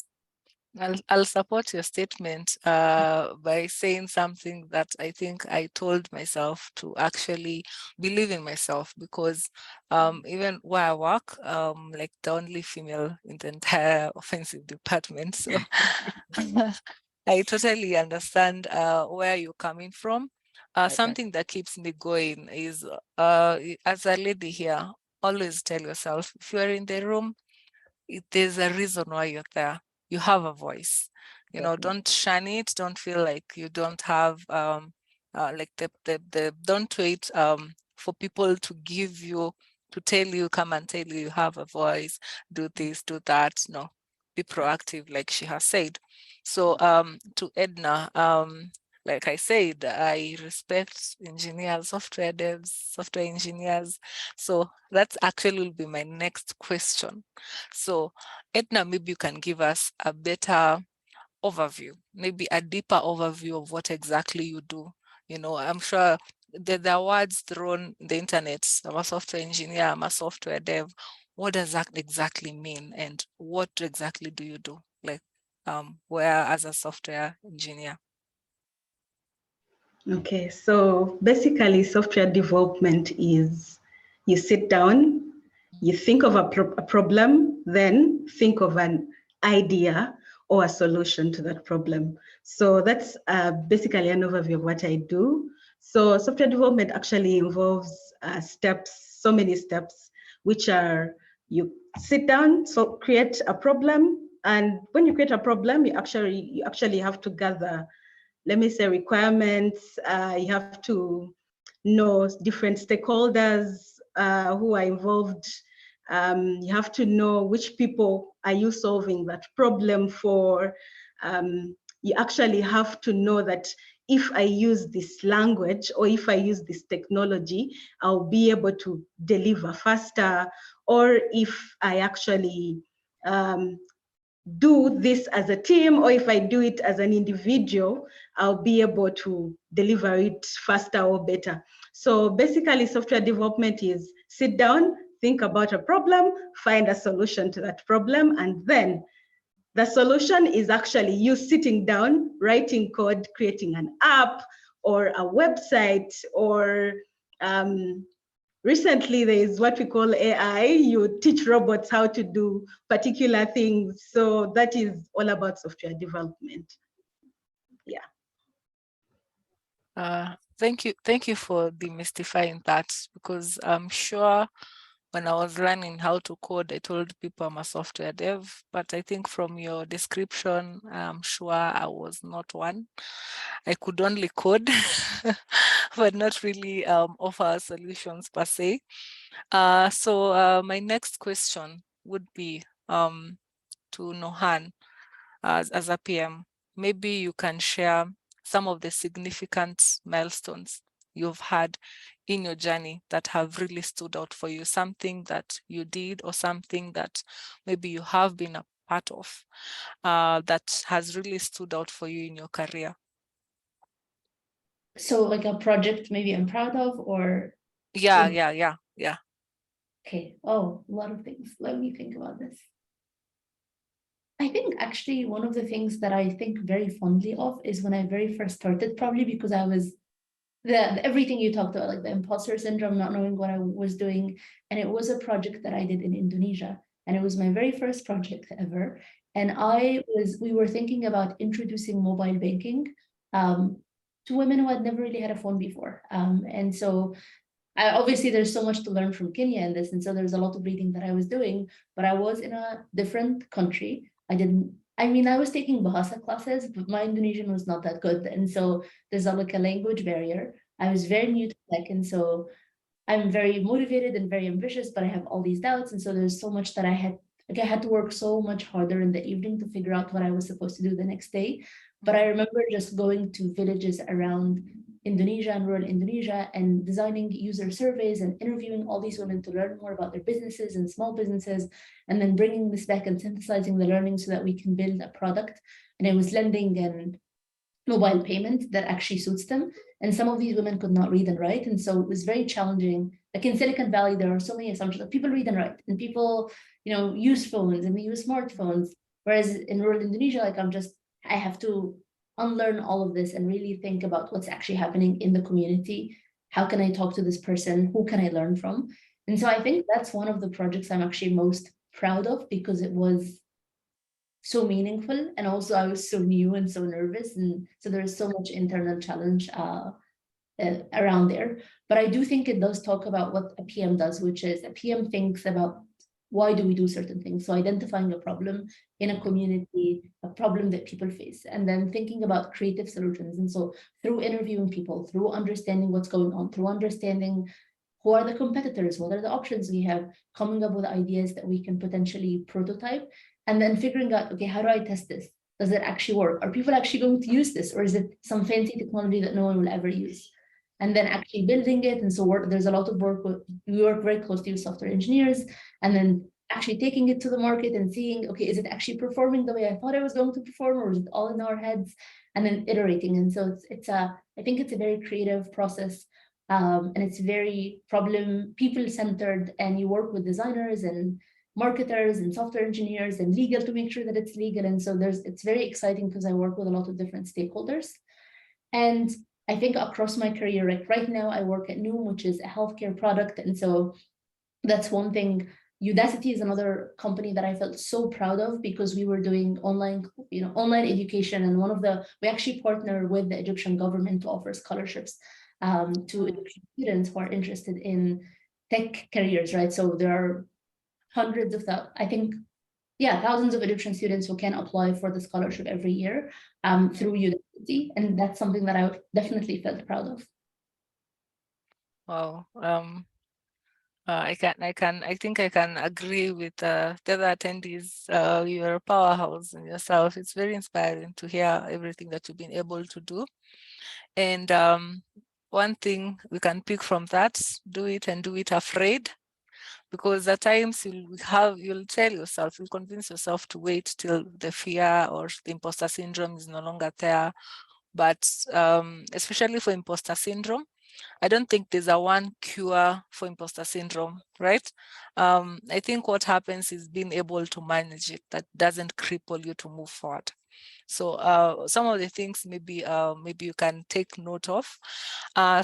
I'll support your statement by saying something that I think I told myself to actually believe in myself, because even where I work, like the only female in the entire offensive department. So I totally understand where you're coming from. Something that keeps me going is, as a lady here, always tell yourself, if you're in the room, there's a reason why you're there. You have a voice, you know, don't shun it. Don't feel like you don't have, like don't wait for people to give you, to tell you, come and tell you have a voice, do this, do that. No, be proactive, like she has said. So to Edna, like I said, I respect engineers, software devs, software engineers. So that's actually will be my next question. So Edna, maybe you can give us a better overview, maybe a deeper overview of what exactly you do. You know, I'm sure there are words thrown in the internet. I'm a software engineer, I'm a software dev. What does that exactly mean? And what exactly do you do? Like, where as a software engineer? Okay, so basically software development is you sit down, you think of a problem, then think of an idea or a solution to that problem. So that's basically an overview of what I do. So software development actually involves steps, so many steps, which are you sit down, so create a problem, and when you create a problem, you actually have to gather, let me say, requirements. You have to know different stakeholders who are involved. You have to know which people are you solving that problem for. You actually have to know that if I use this language or if I use this technology, I'll be able to deliver faster, or if I actually do this as a team, or if I do it as an individual, I'll be able to deliver it faster or better. So basically software development is sit down, think about a problem, find a solution to that problem, and then the solution is actually you sitting down, writing code, creating an app or a website, or recently, there is what we call AI. You teach robots how to do particular things. So that is all about software development. Yeah. Thank you for demystifying that, because I'm sure when I was learning how to code, I told people I'm a software dev, but I think from your description, I'm sure I was not one. I could only code, but not really offer solutions per se. So my next question would be to Nohan as a PM. Maybe you can share some of the significant milestones you've had in your journey that have really stood out for you, something that you did or something that maybe you have been a part of that has really stood out for you in your career. So like a project maybe I'm proud of, or Yeah. okay. Oh, a lot of things. Let me think about this. I think actually one of the things that I think very fondly of is when I very first started, probably because I was everything you talked about, like the imposter syndrome, not knowing what I was doing. And it was a project that I did in Indonesia. And it was my very first project ever. And we were thinking about introducing mobile banking to women who had never really had a phone before. And so obviously there's so much to learn from Kenya in this. And so there's a lot of reading that I was doing, but I was in a different country. I was taking Bahasa classes, but my Indonesian was not that good. And so there's like a language barrier. I was very new to tech. And so I'm very motivated and very ambitious, but I have all these doubts. And so there's so much that I had to work so much harder in the evening to figure out what I was supposed to do the next day. But I remember just going to villages around Indonesia and rural Indonesia and designing user surveys and interviewing all these women to learn more about their businesses and small businesses, and then bringing this back and synthesizing the learning so that we can build a product. And it was lending and mobile payment that actually suits them. And some of these women could not read and write. And so it was very challenging. Like in Silicon Valley, there are so many assumptions that people read and write and people, use phones and they use smartphones. Whereas in rural Indonesia, like I have to unlearn all of this and really think about what's actually happening in the community. How can I talk to this person? Who can I learn from? And so I think that's one of the projects I'm actually most proud of, because it was so meaningful, and also I was so new and so nervous, and so there's so much internal challenge around there. But I do think it does talk about what a PM does, which is a PM thinks about why do we do certain things. So identifying a problem in a community, a problem that people face, and then thinking about creative solutions. And so through interviewing people, through understanding what's going on, through understanding who are the competitors, what are the options we have, coming up with ideas that we can potentially prototype, and then figuring out, okay, how do I test this? Does it actually work? Are people actually going to use this? Or is it some fancy technology that no one will ever use? And then actually building it. And so there's a lot of work. We work very closely with software engineers, and then actually taking it to the market and seeing, okay, is it actually performing the way I thought it was going to perform, or is it all in our heads? And then iterating. And so I think it's a very creative process. And it's very people-centered, and you work with designers and marketers and software engineers and legal to make sure that it's legal. And so it's very exciting because I work with a lot of different stakeholders. And I think across my career, like right now I work at Noom, which is a healthcare product. And so that's one thing. Udacity is another company that I felt so proud of, because we were doing online education. And we actually partner with the Egyptian government to offer scholarships to Egyptian students who are interested in tech careers, right? So there are thousands of Egyptian students who can apply for the scholarship every year through Udacity, and that's something that I definitely felt proud of. Wow. I think I can agree with the other attendees. You're a powerhouse in yourself. It's very inspiring to hear everything that you've been able to do. And one thing we can pick from that: do it and do it afraid. Because at times you'll tell yourself, you'll convince yourself to wait till the fear or the imposter syndrome is no longer there. But especially for imposter syndrome, I don't think there's a one cure for imposter syndrome, right? I think what happens is being able to manage it, that doesn't cripple you to move forward. So some of the things maybe you can take note of.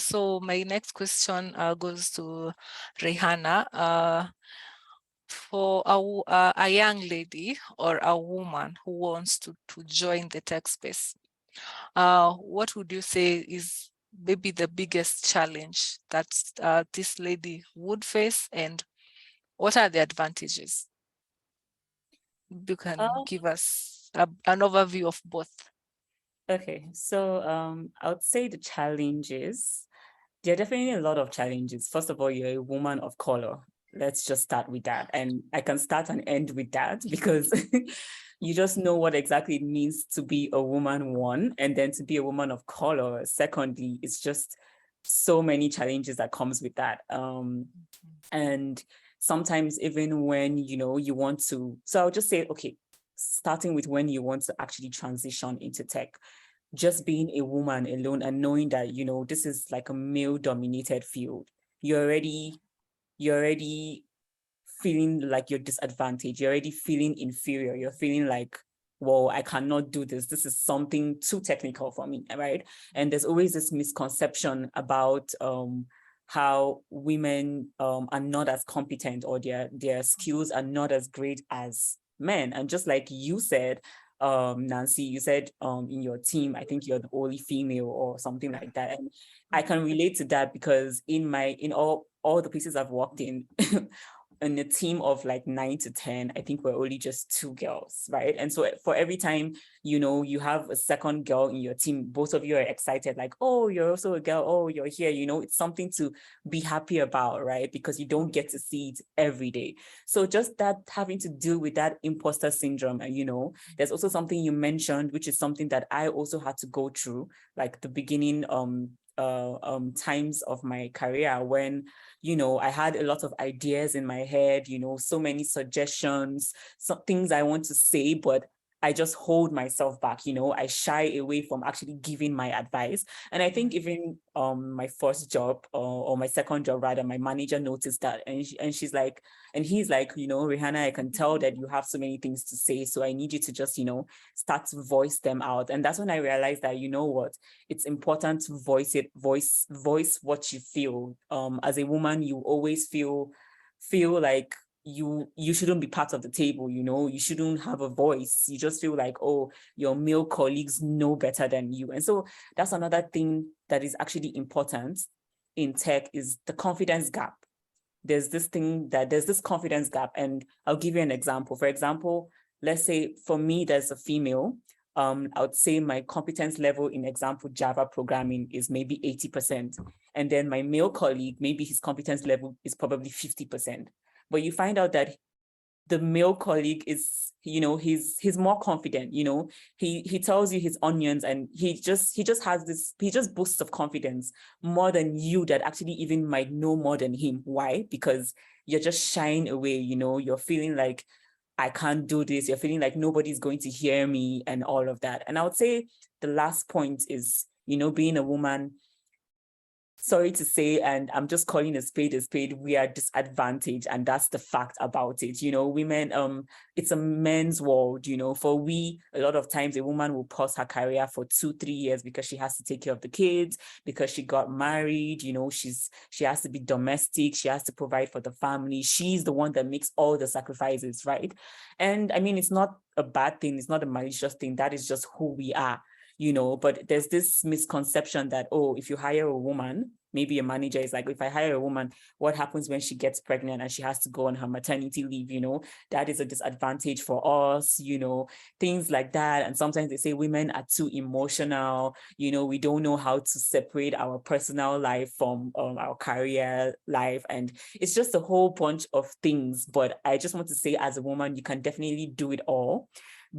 So my next question goes to Rihanna. For a young lady or a woman who wants to join the tech space, what would you say is maybe the biggest challenge that this lady would face, and what are the advantages? You can give us an overview of both. Okay, so I would say the challenges, there are definitely a lot of challenges. First of all, you're a woman of color. Let's just start with that. And I can start and end with that because you just know what exactly it means to be a woman, one, and then to be a woman of color. Secondly, it's just so many challenges that comes with that. And sometimes even when, you want to, so I'll just say, okay, starting with when you want to actually transition into tech, just being a woman alone and knowing that, this is like a male dominated field, you're already feeling like you're disadvantaged. You're already feeling inferior. You're feeling like, whoa, I cannot do this. This is something too technical for me, right? And there's always this misconception about how women are not as competent, or their skills are not as great as men. And just like you said, Nancy, you said in your team, I think you're the only female or something like that. And I can relate to that because in all the places I've worked in, in a team of like 9 to 10, I think we're only just 2 girls, right? And so for every time, you have a second girl in your team, both of you are excited, like, oh, you're also a girl, oh, you're here, it's something to be happy about, right? Because you don't get to see it every day. So just that, having to deal with that imposter syndrome. And, there's also something you mentioned, which is something that I also had to go through, like the beginning times of my career when, I had a lot of ideas in my head, so many suggestions, some things I want to say, but I just hold myself back, I shy away from actually giving my advice. And I think even my first job or my second job rather, my manager noticed that, and she's like, and he's like, Rihanna, I can tell that you have so many things to say, so I need you to just, start to voice them out. And that's when I realized that, what, it's important to voice what you feel. As a woman, you always feel like you shouldn't be part of the table, you shouldn't have a voice. You just feel like, oh, your male colleagues know better than you. And so that's another thing that is actually important in tech, is the confidence gap. There's this confidence gap. And I'll give you an example. For example, let's say for me, there's a female. I would say my competence level in example Java programming is maybe 80%. And then my male colleague, maybe his competence level is probably 50%. But you find out that the male colleague is, he's more confident, he tells you his onions, and he just boosts of confidence more than you that actually even might know more than him. Why? Because you're just shying away, you're feeling like, I can't do this. You're feeling like nobody's going to hear me and all of that. And I would say the last point is, being a woman, sorry to say, and I'm just calling a spade, we are disadvantaged, and that's the fact about it. Women, it's a men's world, for we, a lot of times a woman will pause her career for 2-3 years because she has to take care of the kids, because she got married, she has to be domestic, she has to provide for the family. She's the one that makes all the sacrifices, right? And I mean, it's not a bad thing, it's not a malicious thing, that is just who we are. But there's this misconception that, oh, if you hire a woman, maybe a manager is like, if I hire a woman, what happens when she gets pregnant and she has to go on her maternity leave? That is a disadvantage for us, things like that. And sometimes they say women are too emotional, we don't know how to separate our personal life from our career life. And it's just a whole bunch of things. But I just want to say, as a woman, you can definitely do it all.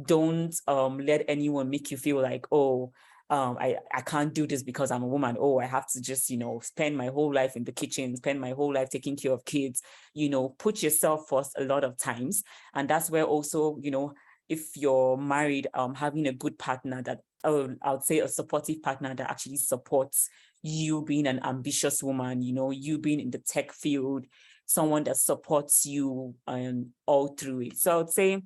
Don't let anyone make you feel like, oh, I can't do this because I'm a woman. Oh, I have to just, spend my whole life in the kitchen, spend my whole life taking care of kids, put yourself first a lot of times. And that's where also, if you're married, having a good partner that, I would say a supportive partner that actually supports you being an ambitious woman, you being in the tech field, someone that supports you all through it. So I would say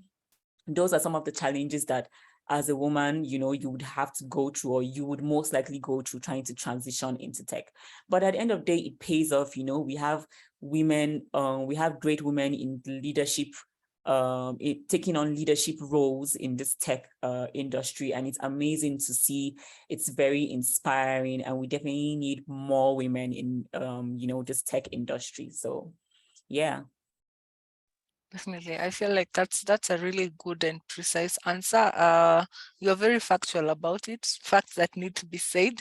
those are some of the challenges that as a woman, you would have to go through, or you would most likely go through trying to transition into tech. But at the end of the day, it pays off. We have women, we have great women in the leadership taking on leadership roles in this tech industry, and it's amazing to see. It's very inspiring, and we definitely need more women in this tech industry. So yeah. Definitely. I feel like that's a really good and precise answer. You're very factual about it, facts that need to be said,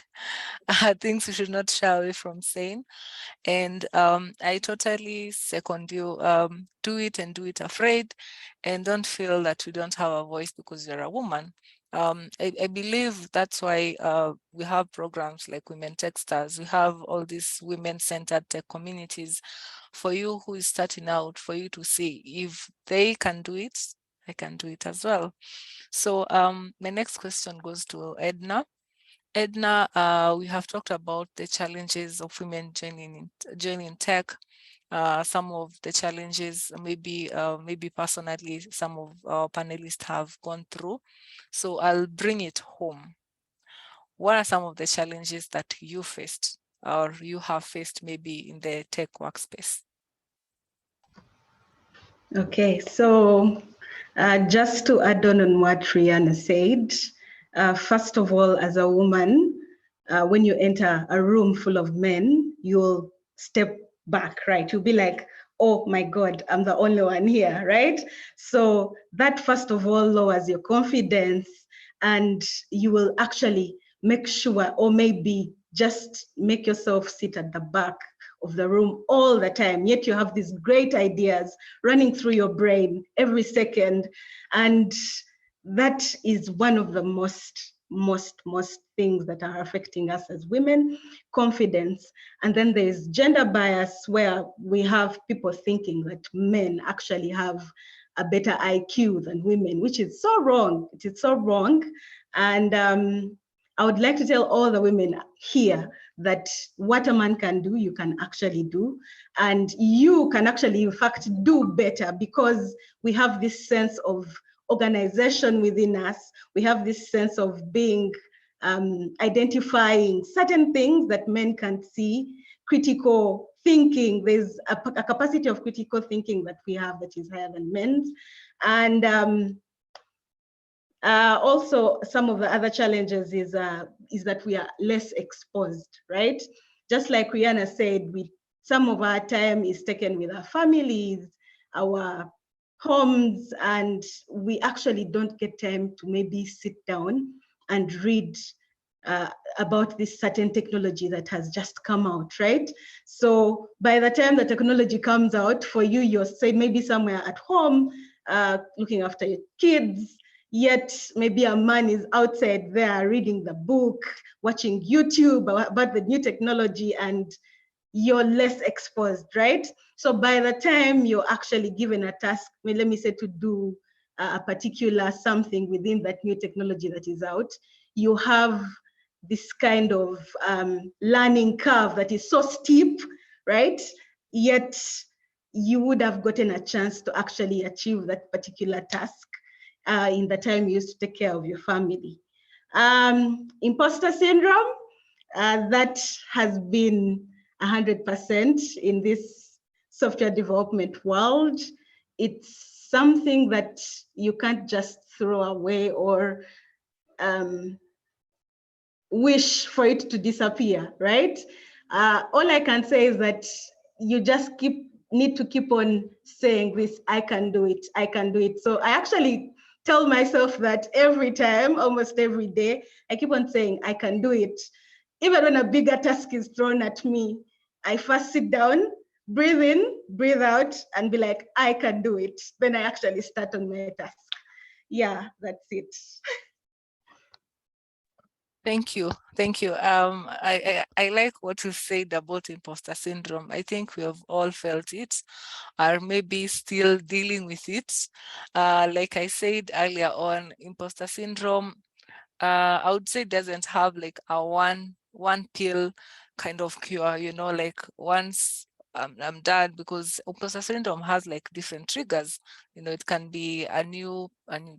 things we should not shy away from saying. And I totally second you. Do it and do it afraid, and don't feel that you don't have a voice because you're a woman. I believe that's why we have programs like Women Techsters. We have all these women-centered tech communities for you who is starting out, for you to see if they can do it, I can do it as well. So my next question goes to Edna. Edna, we have talked about the challenges of women joining tech. Some of the challenges, maybe personally, some of our panelists have gone through. So I'll bring it home. What are some of the challenges that you faced or you have faced maybe in the tech workspace? Okay, so just to add on what Rihanna said, first of all, as a woman, when you enter a room full of men, you'll step back, right? You'll be like, oh my God, I'm the only one here, right? So that first of all lowers your confidence, and you will actually make sure, or maybe just make yourself sit at the back of the room all the time, yet you have these great ideas running through your brain every second. And that is one of the most things that are affecting us as women, confidence. And then there's gender bias, where we have people thinking that men actually have a better IQ than women, which is so wrong. It is so wrong. And I would like to tell all the women here that what a man can do, you can actually do. And you can actually, in fact, do better, because we have this sense of organization within us. We have this sense of being, identifying certain things that men can't see, critical thinking. There's a capacity of critical thinking that we have that is higher than men's. And also, some of the other challenges is that we are less exposed, right? Just like Rihanna said, some of our time is taken with our families, our homes, and we actually don't get time to maybe sit down and read about this certain technology that has just come out, right? So by the time the technology comes out for you, you're say maybe somewhere at home, looking after your kids, yet maybe a man is outside there reading the book, watching YouTube about the new technology, and you're less exposed, right? So by the time you're actually given a task, let me say, to do a particular something within that new technology that is out, you have this kind of learning curve that is so steep, right? Yet you would have gotten a chance to actually achieve that particular task in the time you used to take care of your family. Imposter syndrome, that has been 100% in this software development world. It's something that you can't just throw away or wish for it to disappear, right? All I can say is that you just need to keep on saying this, I can do it, I can do it. So I actually tell myself that every time, almost every day, I keep on saying, I can do it. Even when a bigger task is thrown at me, I first sit down, breathe in, breathe out, and be like, I can do it. Then I actually start on my task. Yeah, that's it. Thank you. Thank you. I like what you said about imposter syndrome. I think we have all felt it, or maybe still dealing with it. Like I said earlier on, imposter syndrome, I would say, doesn't have like a one pill kind of cure, like once I'm done, because imposter syndrome has like different triggers. It can be a new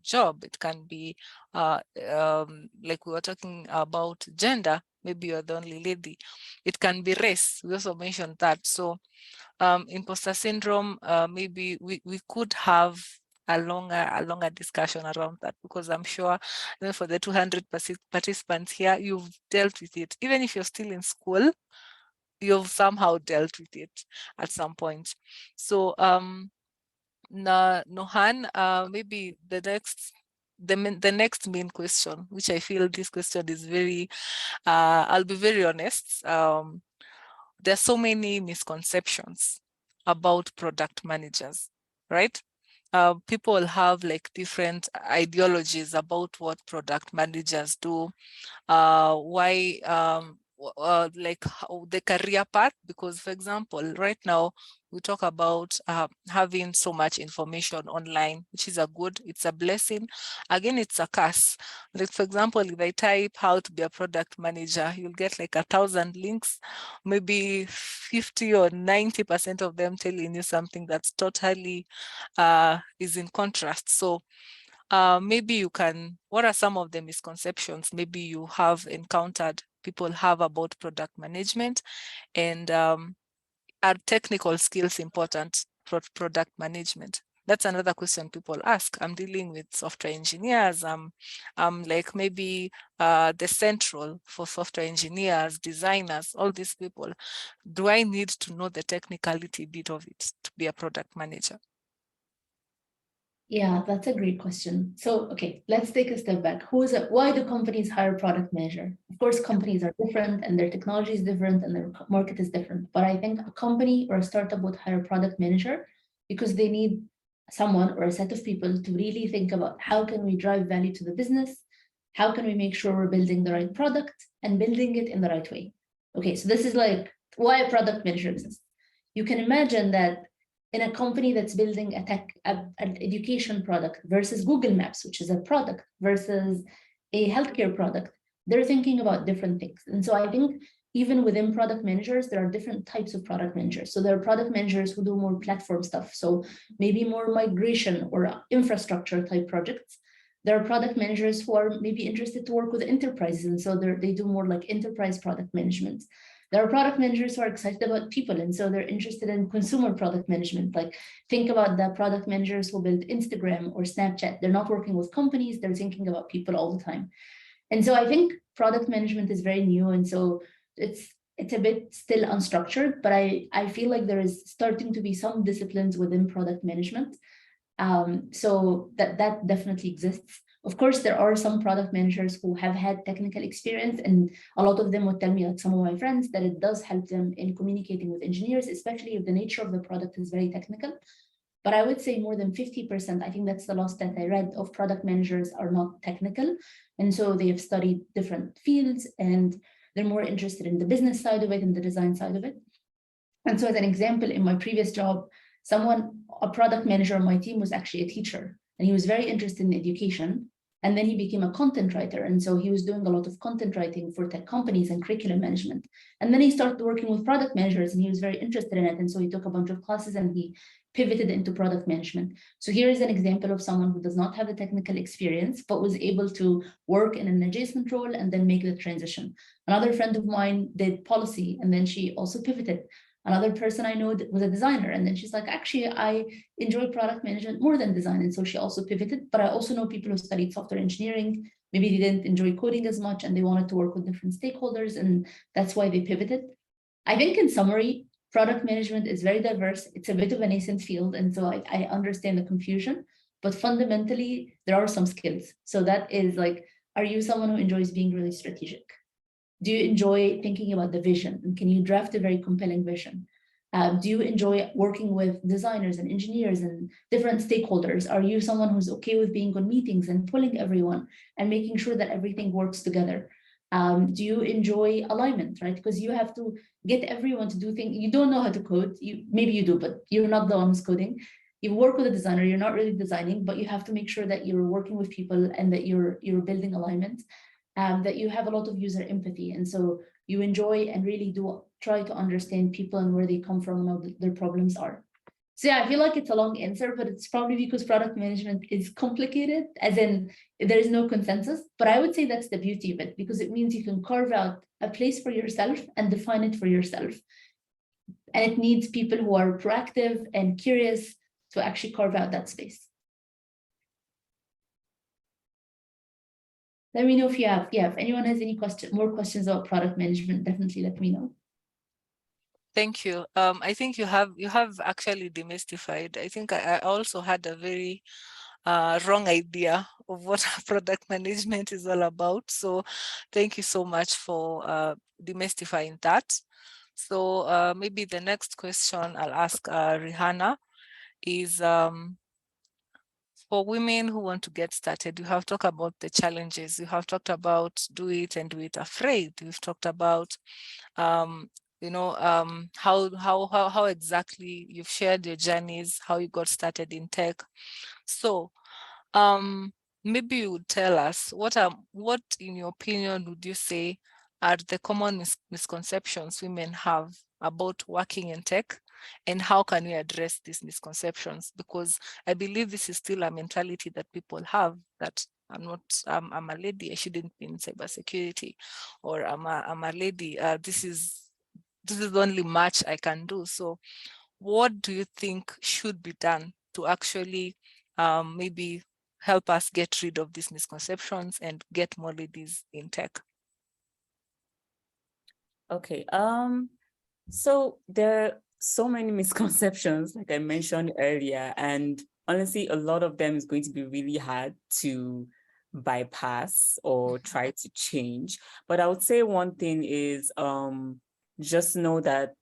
job. It can be like we were talking about gender. Maybe you're the only lady. It can be race. We also mentioned that. So imposter syndrome, maybe we could have a longer discussion around that, because I'm sure for the 200 participants here, you've dealt with it. Even if you're still in school, you've somehow dealt with it at some point. So Nohan, maybe the next main question, which I feel this question is very, I'll be very honest. There's so many misconceptions about product managers, right? People have like different ideologies about what product managers do, why like how the career path, because for example, right now we talk about having so much information online, which is it's a blessing. Again, it's a curse. Like for example, if I type how to be a product manager, you'll get like 1,000 links, maybe 50 or 90% of them telling you something that's totally is in contrast. So maybe you can, what are some of the misconceptions maybe you have encountered people have about product management, and are technical skills important for product management? That's another question people ask. I'm dealing with software engineers. I'm like maybe the central for software engineers, designers, all these people. Do I need to know the technicality bit of it to be a product manager? Yeah, that's a great question. So, okay, let's take a step back. Why do companies hire product manager? Of course, companies are different and their technology is different and their market is different. But I think a company or a startup would hire a product manager because they need someone or a set of people to really think about how can we drive value to the business? How can we make sure we're building the right product and building it in the right way? Okay, so this is like why a product manager exists. You can imagine that in a company that's building an education product versus Google Maps, which is a product, versus a healthcare product, they're thinking about different things. And so I think even within product managers, there are different types of product managers. So there are product managers who do more platform stuff. So maybe more migration or infrastructure type projects. There are product managers who are maybe interested to work with enterprises. And so they do more like enterprise product management. There are product managers who are excited about people, and so they're interested in consumer product management. Like think about the product managers who build Instagram or Snapchat. They're not working with companies, they're thinking about people all the time. And so I think product management is very new, and so it's a bit still unstructured, but I feel like there is starting to be some disciplines within product management. So that definitely exists. Of course, there are some product managers who have had technical experience, and a lot of them would tell me, like some of my friends, that it does help them in communicating with engineers, especially if the nature of the product is very technical. But I would say more than 50%, I think that's the last stat I read, of product managers are not technical. And so they have studied different fields and they're more interested in the business side of it and the design side of it. And so as an example, in my previous job, a product manager on my team was actually a teacher, and he was very interested in education. And then he became a content writer. And so he was doing a lot of content writing for tech companies and curriculum management. And then he started working with product managers and he was very interested in it. And so he took a bunch of classes and he pivoted into product management. So here is an example of someone who does not have the technical experience, but was able to work in an adjacent role and then make the transition. Another friend of mine did policy and then she also pivoted. Another person I know was a designer, and then she's like, actually, I enjoy product management more than design. And so she also pivoted. But I also know people who studied software engineering, maybe they didn't enjoy coding as much and they wanted to work with different stakeholders, and that's why they pivoted. I think in summary, product management is very diverse. It's a bit of a nascent field. And so I understand the confusion, but fundamentally, there are some skills. So that is like, are you someone who enjoys being really strategic? Do you enjoy thinking about the vision? And can you draft a very compelling vision? Do you enjoy working with designers and engineers and different stakeholders? Are you someone who's okay with being on meetings and pulling everyone and making sure that everything works together? Do you enjoy alignment, right? Because you have to get everyone to do things. You don't know how to code. Maybe you do, but you're not the one who's coding. You work with a designer, you're not really designing, but you have to make sure that you're working with people and that you're building alignment. That you have a lot of user empathy. And so you enjoy and really do try to understand people and where they come from and what their problems are. So yeah, I feel like it's a long answer, but it's probably because product management is complicated, as in there is no consensus. But I would say that's the beauty of it, because it means you can carve out a place for yourself and define it for yourself. And it needs people who are proactive and curious to actually carve out that space. let me know if you have, if anyone has any more questions about product management, definitely let me know. Thank you. I think you have actually demystified. I think I also had a very wrong idea of what product management is all about. So thank you so much for demystifying that. So maybe the next question I'll ask Rihanna is, for women who want to get started, you have talked about the challenges. You have talked about do it and do it afraid. You've talked about how exactly you've shared your journeys, how you got started in tech. So maybe you would tell us what in your opinion would you say are the common misconceptions women have about working in tech, and how can we address these misconceptions? Because I believe this is still a mentality that people have, that I'm a lady, I shouldn't be in cybersecurity, or I'm a lady, this is the only match I can do. So what do you think should be done to actually maybe help us get rid of these misconceptions and get more ladies in tech? Okay, so there are so many misconceptions, like I mentioned earlier, and honestly, a lot of them is going to be really hard to bypass or try to change. But I would say one thing is just know that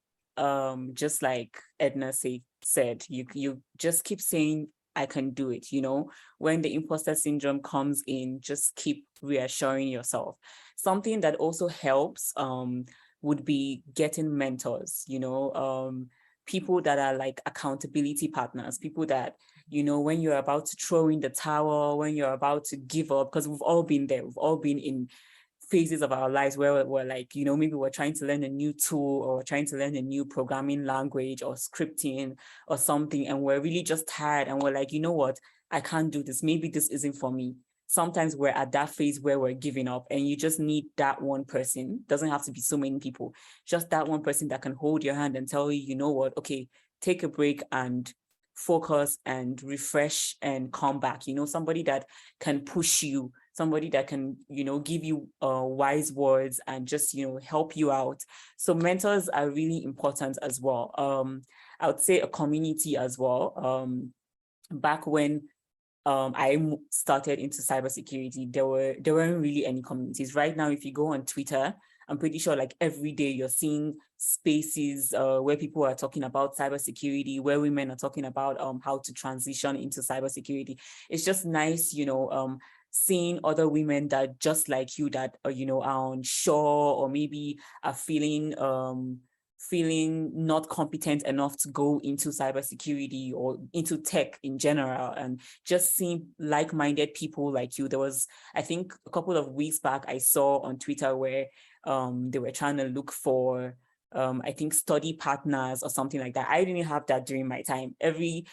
just like Edna said, you just keep saying, I can do it. When the imposter syndrome comes in, just keep reassuring yourself. Something that also helps would be getting mentors, people that are like accountability partners, people that, when you're about to throw in the towel, when you're about to give up, because we've all been there, we've all been in phases of our lives where we're like, maybe we're trying to learn a new tool, or trying to learn a new programming language or scripting or something, and we're really just tired, and we're like, you know what, I can't do this, maybe this isn't for me. Sometimes we're at that phase where we're giving up, and you just need that one person. Doesn't have to be so many people, just that one person that can hold your hand and tell you, you know what, okay, take a break and focus and refresh and come back. Somebody that can push you, somebody that can, give you wise words and just, help you out. So mentors are really important as well. I would say a community as well. Back when I started into cybersecurity, there weren't really any communities. Right now, if you go on Twitter, I'm pretty sure like every day you're seeing spaces where people are talking about cybersecurity, where women are talking about how to transition into cybersecurity. It's just nice, seeing other women that just like you, that are unsure, or maybe are feeling not competent enough to go into cybersecurity or into tech in general, and just seeing like-minded people like you. There was, I think, a couple of weeks back, I saw on Twitter where they were trying to look for I think study partners or something like that. I didn't have that during my time. Every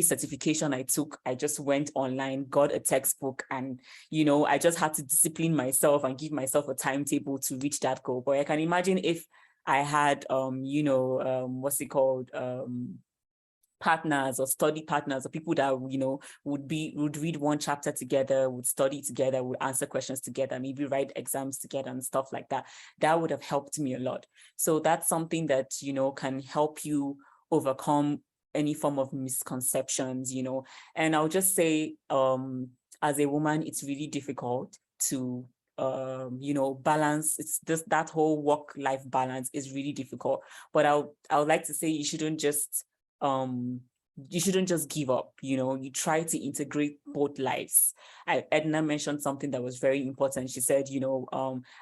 certification I took, I just went online, got a textbook, and I just had to discipline myself and give myself a timetable to reach that goal. But I can imagine if I had what's it called, partners or study partners, or people that would read one chapter together, would study together, would answer questions together, maybe write exams together and stuff like that. That would have helped me a lot. So that's something that can help you overcome any form of misconceptions. And I'll just say, as a woman, it's really difficult to balance. It's just that whole work-life balance is really difficult. But I would like to say you shouldn't just give up. You try to integrate both lives. Edna mentioned something that was very important. She said,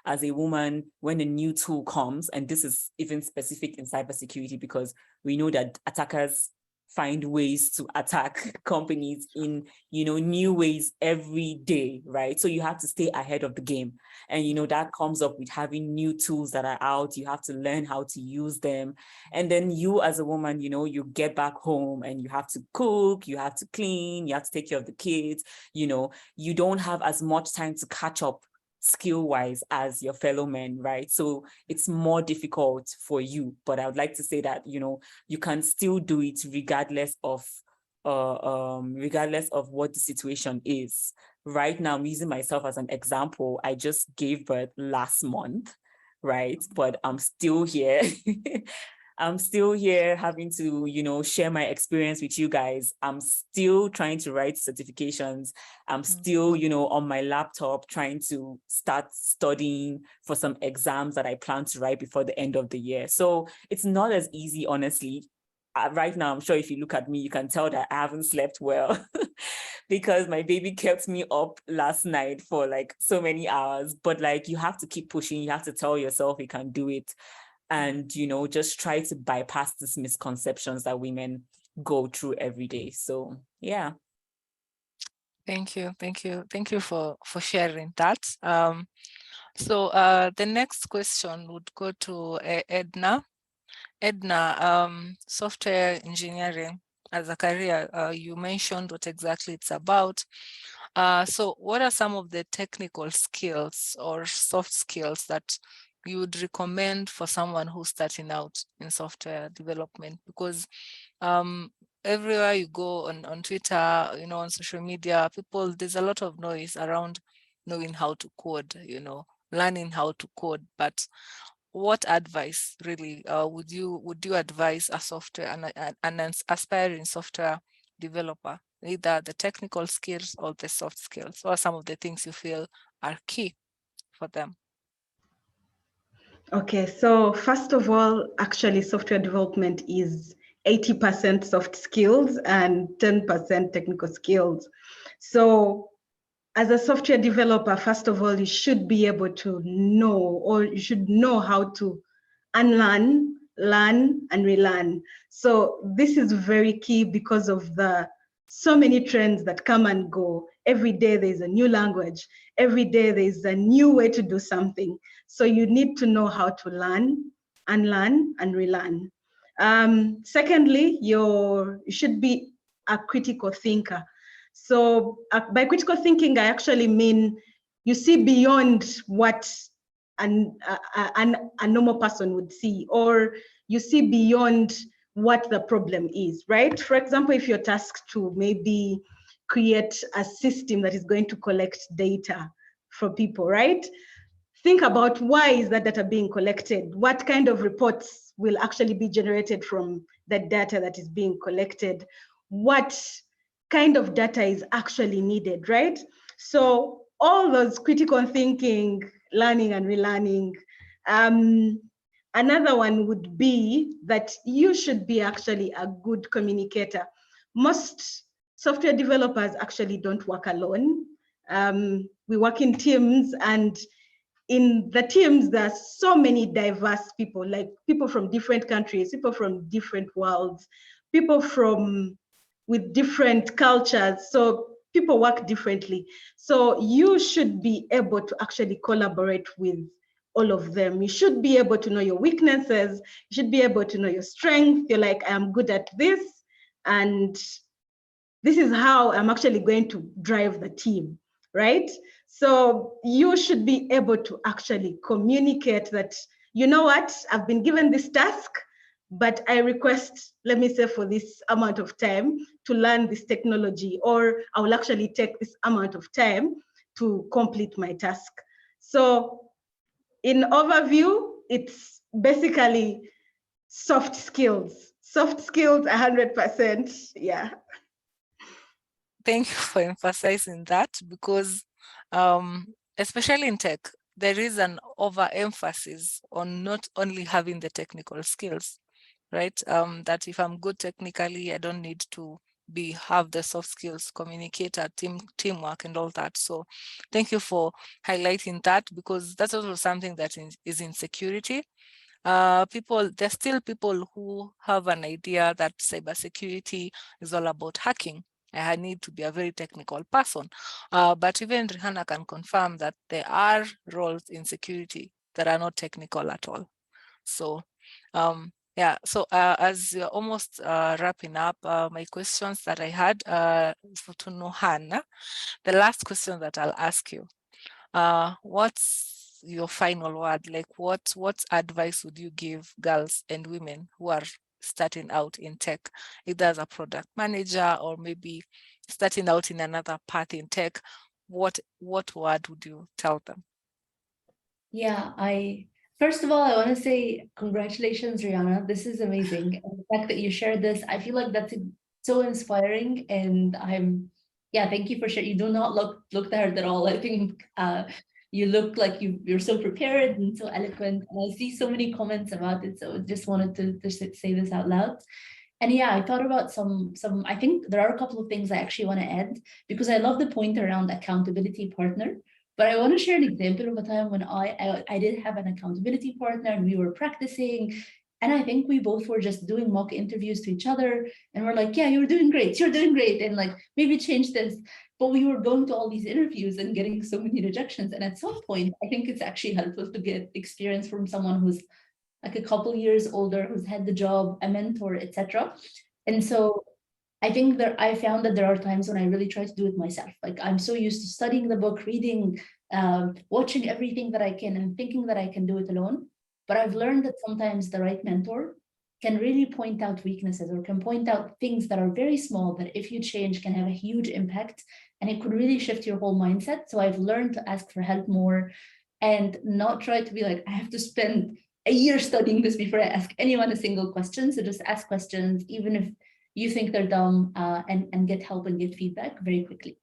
as a woman, when a new tool comes, and this is even specific in cybersecurity, because we know that attackers find ways to attack companies in new ways every day, right? So you have to stay ahead of the game, and that comes up with having new tools that are out. You have to learn how to use them, and then you as a woman, you get back home and you have to cook, you have to clean, you have to take care of the kids. You don't have as much time to catch up skill-wise as your fellow men, right? So it's more difficult for you. But I would like to say that you can still do it regardless of what the situation is. right now I'm using myself as an example. I just gave birth last month, right? But I'm still here. I'm still here having to, share my experience with you guys. I'm still trying to write certifications. I'm still, on my laptop trying to start studying for some exams that I plan to write before the end of the year. So it's not as easy, honestly. Right now, I'm sure if you look at me, you can tell that I haven't slept well because my baby kept me up last night for like so many hours. But like, you have to keep pushing. You have to tell yourself you can do it. And, just try to bypass these misconceptions that women go through every day. So, yeah. Thank you. Thank you. Thank you for sharing that. So the next question would go to Edna. Edna, software engineering as a career, you mentioned what exactly it's about. So what are some of the technical skills or soft skills that you would recommend for someone who's starting out in software development? Because everywhere you go on Twitter, on social media, there's a lot of noise around knowing how to code, learning how to code. But what advice really would you advise a software an aspiring software developer, either the technical skills or the soft skills, or some of the things you feel are key for them? Okay, so first of all, actually software development is 80% soft skills and 10% technical skills. So as a software developer, first of all, you should be able to know, or you should know how to unlearn, learn, and relearn. So this is very key because of the so many trends that come and go. Every day there's a new language. Every day there's a new way to do something. So you need to know how to learn, unlearn, and relearn. Secondly, you should be a critical thinker. So by critical thinking, I actually mean you see beyond what a normal person would see, or you see beyond what the problem is, right? For example, if you're tasked to maybe create a system that is going to collect data for people, right? Think about why is that data being collected? What kind of reports will actually be generated from the data that is being collected? What kind of data is actually needed, right? So all those critical thinking, learning and relearning. Another one would be that you should be actually a good communicator. Most software developers actually don't work alone. We work in teams, and in the teams, there are so many diverse people, like people from different countries, people from different worlds, people from with different cultures. So people work differently. So you should be able to actually collaborate with all of them. You should be able to know your weaknesses. You should be able to know your strength. You're like, I'm good at this, and this is how I'm actually going to drive the team, right? So you should be able to actually communicate that, you know what, I've been given this task, but I request, let me say, for this amount of time to learn this technology, or I will actually take this amount of time to complete my task. So in overview, it's basically soft skills, 100%, yeah. Thank you for emphasizing that, because especially in tech, there is an overemphasis on not only having the technical skills, right? That if I'm good technically, I don't need to have the soft skills, communicator, teamwork, and all that. So thank you for highlighting that, because that's also something that is insecurity. There's still people who have an idea that cybersecurity is all about hacking. I need to be a very technical person. But even Rihanna can confirm that there are roles in security that are not technical at all. So yeah, so as you're almost wrapping up, my questions that I had to Nohana, the last question that I'll ask you, what's your final word? Like what advice would you give girls and women who are starting out in tech, either as a product manager or maybe starting out in another path in tech? what word would you tell them? Yeah, first of all, I want to say congratulations, Rihanna. This is amazing. And the fact that you shared this, I feel like that's so inspiring. And yeah, thank you for sharing. You do not look tired at all. I think you look like you're so prepared and so eloquent. And I see so many comments about it. So I just wanted to say this out loud. And yeah, I thought about I think there are a couple of things I actually want to add because I love the point around accountability partner. But I want to share an example of a time when I did have an accountability partner and we were practicing. And I think we both were just doing mock interviews to each other. And we're like, yeah, you're doing great. You're doing great. And like, maybe change this. But we were going to all these interviews and getting so many rejections. And at some point, I think it's actually helpful to get experience from someone who's like a couple years older, who's had the job, a mentor, etc. And so I think that I found that there are times when I really try to do it myself. Like I'm so used to studying the book, reading, watching everything that I can and thinking that I can do it alone. But I've learned that sometimes the right mentor can really point out weaknesses or can point out things that are very small that if you change can have a huge impact and it could really shift your whole mindset. So I've learned to ask for help more and not try to be like, I have to spend a year studying this before I ask anyone a single question. So just ask questions, even if you think they're dumb, and get help and get feedback very quickly.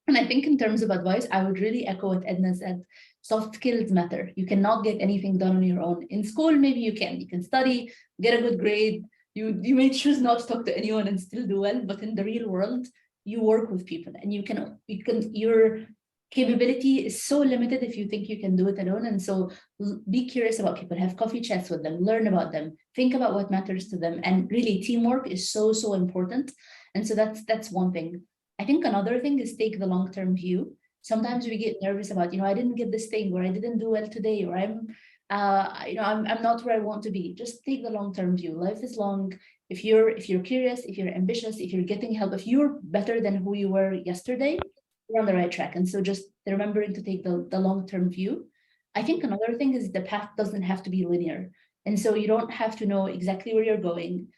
And I think in terms of advice, I would really echo what Edna said. Soft skills matter. You cannot get anything done on your own. In school, maybe you can study, get a good grade. You may choose not to talk to anyone and still do well, but in the real world, you work with people and your capability is so limited if you think you can do it alone. And so be curious about people, have coffee chats with them, learn about them, think about what matters to them. And really teamwork is so important. And so that's one thing. I think another thing is take the long-term view. Sometimes we get nervous about, I didn't get this thing, or I didn't do well today, or I'm not where I want to be. Just take the long-term view. Life is long. If you're curious, if you're ambitious, if you're getting help, if you're better than who you were yesterday, you're on the right track. And so just remembering to take the long-term view. I think another thing is the path doesn't have to be linear. And so you don't have to know exactly where you're going.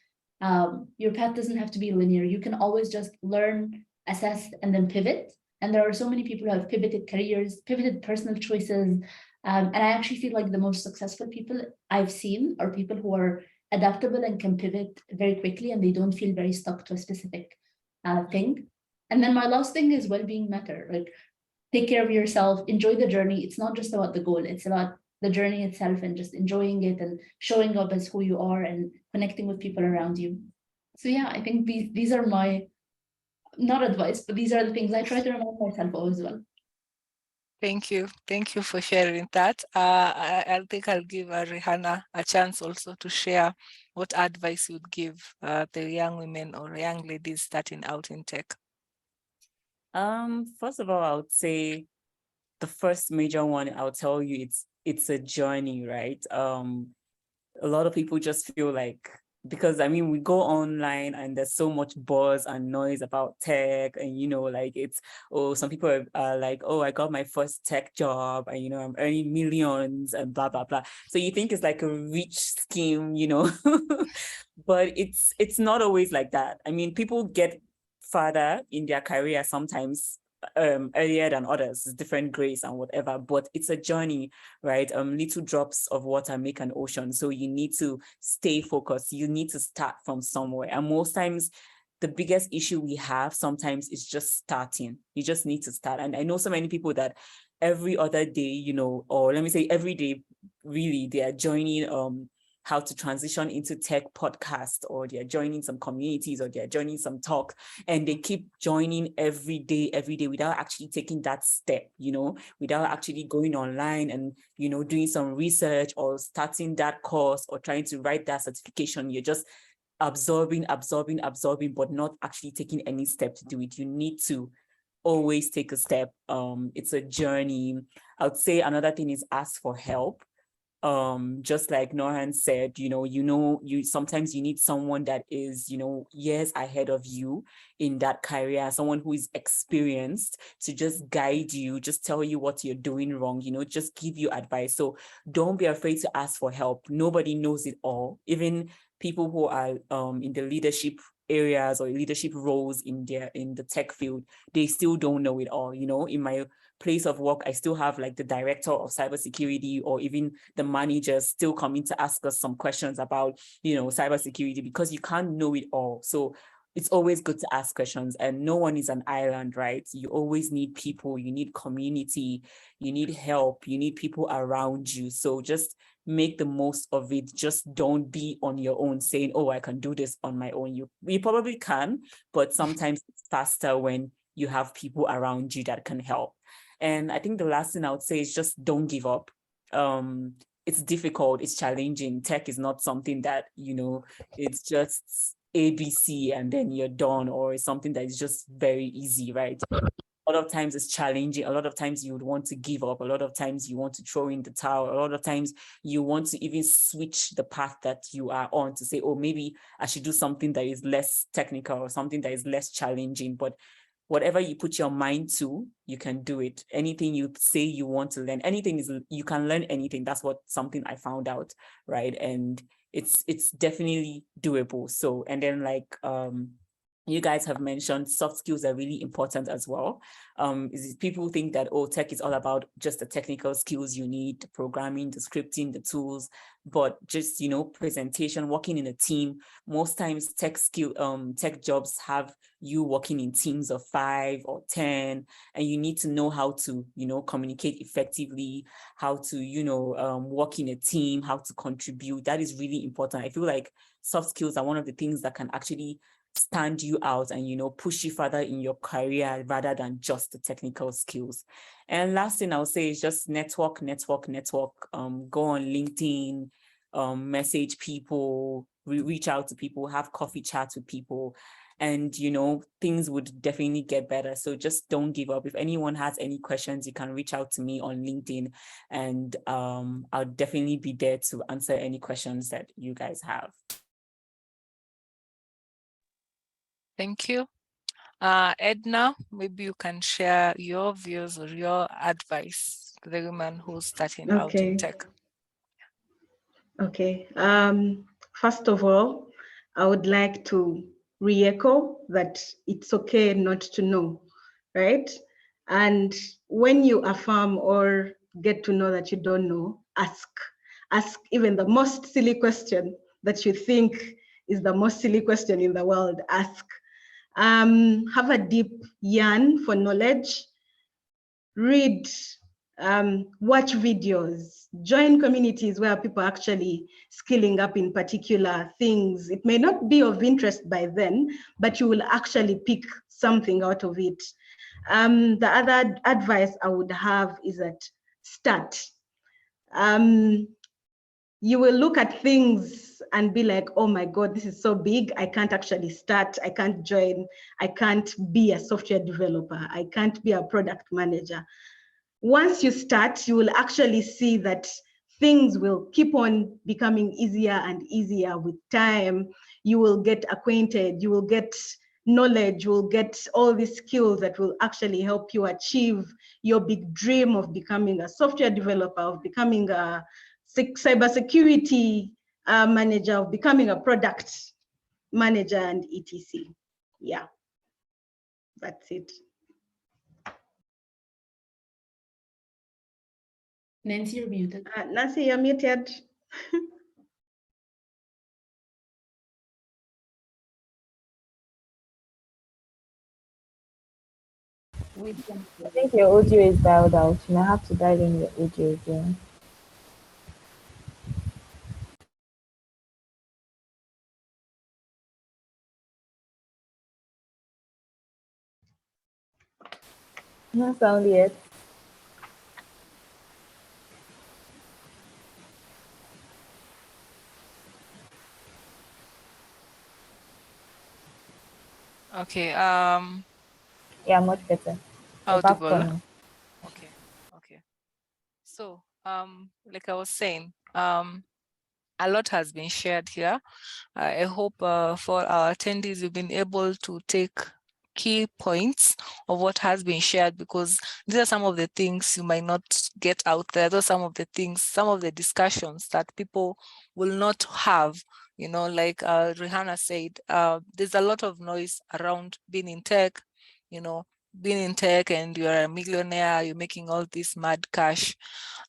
Your path doesn't have to be linear. You can always just learn, assess, and then pivot. And there are so many people who have pivoted careers, pivoted personal choices. And I actually feel like the most successful people I've seen are people who are adaptable and can pivot very quickly and they don't feel very stuck to a specific thing. And then my last thing is well-being matter. Like take care of yourself, enjoy the journey. It's not just about the goal, it's about the journey itself and just enjoying it and showing up as who you are and connecting with people around you. So yeah, I think these are my, not advice, but these are the things I try to remind myself of as well. Thank you. Thank you for sharing that. I think I'll give Rihanna a chance also to share what advice you would give the young women or young ladies starting out in tech. First of all, I would say the first major one, I'll tell you, it's a journey, right? A lot of people just feel like, because we go online and there's so much buzz and noise about tech, and like some people are like, oh, I got my first tech job and I'm earning millions and blah blah blah. So you think it's like a rich scheme, but it's not always like that. People get further in their career sometimes earlier than others, different grades and whatever, but it's a journey, right? Little drops of water make an ocean. So you need to stay focused. You need to start from somewhere. And most times the biggest issue we have sometimes is just starting. You just need to start. And I know so many people that every other day, or let me say every day, really, they are joining how to transition into tech podcast, or they're joining some communities, or they're joining some talk, and they keep joining every day without actually taking that step, without actually going online and, doing some research or starting that course or trying to write that certification. You're just absorbing, but not actually taking any step to do it. You need to always take a step. It's a journey. I would say another thing is ask for help. Just like Norhan said, you sometimes you need someone that is, years ahead of you in that career, someone who is experienced to just guide you, just tell you what you're doing wrong, just give you advice. So don't be afraid to ask for help. Nobody knows it all. Even people who are in the leadership areas or leadership roles in the tech field, they still don't know it all. You know, in my place of work, I still have like the director of cybersecurity or even the managers still coming to ask us some questions about, you know, cybersecurity, because you can't know it all. So it's always good to ask questions, and no one is an island, right? You always need people, you need community, you need help, you need people around you. So just make the most of it. Just don't be on your own saying, oh, I can do this on my own. You probably can, but sometimes it's faster when you have people around you that can help. And I think the last thing I would say is just don't give up. It's difficult, it's challenging. Tech is not something that, you know, it's just ABC and then you're done, or it's something that is just very easy, right? A lot of times it's challenging. A lot of times you would want to give up. A lot of times you want to throw in the towel. A lot of times you want to even switch the path that you are on to say, oh, maybe I should do something that is less technical or something that is less challenging. But whatever you put your mind to, you can do it. Anything you say you want to learn, you can learn anything. That's something I found out, right? And it's definitely doable. So, and then like, you guys have mentioned soft skills are really important as well. People think that, oh, tech is all about just the technical skills you need, the programming, the scripting, the tools, but just, you know, presentation, working in a team. Most times tech jobs have you working in teams of 5 or 10, and you need to know how to, you know, communicate effectively, how to, you know, work in a team, how to contribute. That is really important. I feel like soft skills are one of the things that can actually stand you out and, you know, push you further in your career rather than just the technical skills. And last thing I'll say is just network. Go on LinkedIn, message people, reach out to people, have coffee chats with people, and, you know, things would definitely get better. So just don't give up. If anyone has any questions, you can reach out to me on LinkedIn, and I'll definitely be there to answer any questions that you guys have. Thank you. Edna, maybe you can share your views or your advice to the woman who's starting out in tech. Okay. First of all, I would like to re-echo that it's okay not to know, right? And when you affirm or get to know that you don't know, ask. Ask even the most silly question that you think is the most silly question in the world. Ask. Have a deep yearn for knowledge. Read, watch videos, join communities where people are actually skilling up in particular things. It may not be of interest by then, but you will actually pick something out of it. The other advice I would have is that start. You will look at things and be like, oh my God, this is so big. I can't actually start. I can't join. I can't be a software developer. I can't be a product manager. Once you start, you will actually see that things will keep on becoming easier and easier with time. You will get acquainted, you will get knowledge, you will get all these skills that will actually help you achieve your big dream of becoming a software developer, of becoming a cybersecurity manager, of becoming a product manager, and etc. Yeah, that's it. Nancy, you're muted. Nancy, you're muted. I think your audio is dialed out. You might have to dial in your audio again. Not sound yet. Okay. Yeah, much better. Audible. Okay. So, like I was saying, a lot has been shared here. I hope for our attendees, you've been able to take key points of what has been shared, because these are some of the things you might not get out there. Those are some of the things, some of the discussions that people will not have, you know, like Rihanna said, there's a lot of noise around being in tech, you know, being in tech and you're a millionaire, you're making all this mad cash,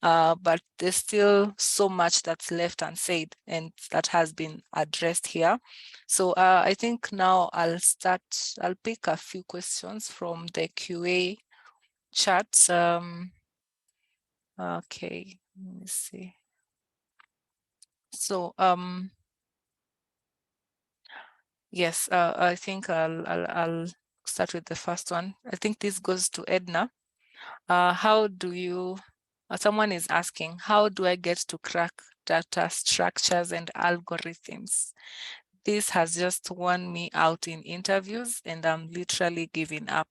but there's still so much that's left unsaid and that has been addressed here. So I think now I'll pick a few questions from the QA chat. Okay, let me see. So yes, I think I'll start with the first one. I think this goes to Edna. How do you, someone is asking, how do I get to crack data structures and algorithms? This has just worn me out in interviews and I'm literally giving up.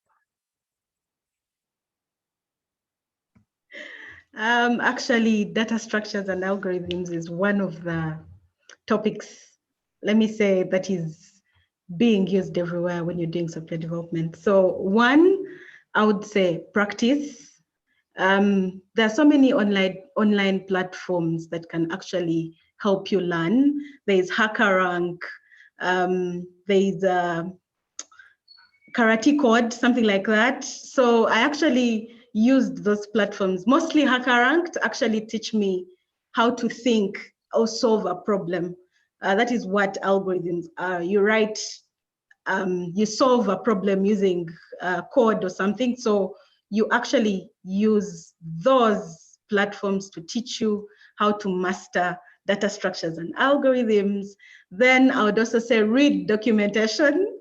Actually, data structures and algorithms is one of the topics, let me say, that is being used everywhere when you're doing software development. So one, I would say practice. There are so many online platforms that can actually help you learn. There is HackerRank, there is Karate Code, something like that. So I actually used those platforms, mostly HackerRank, to actually teach me how to think or solve a problem. That is what algorithms are. You write, you solve a problem using code or something. So you actually use those platforms to teach you how to master data structures and algorithms. Then I would also say read documentation.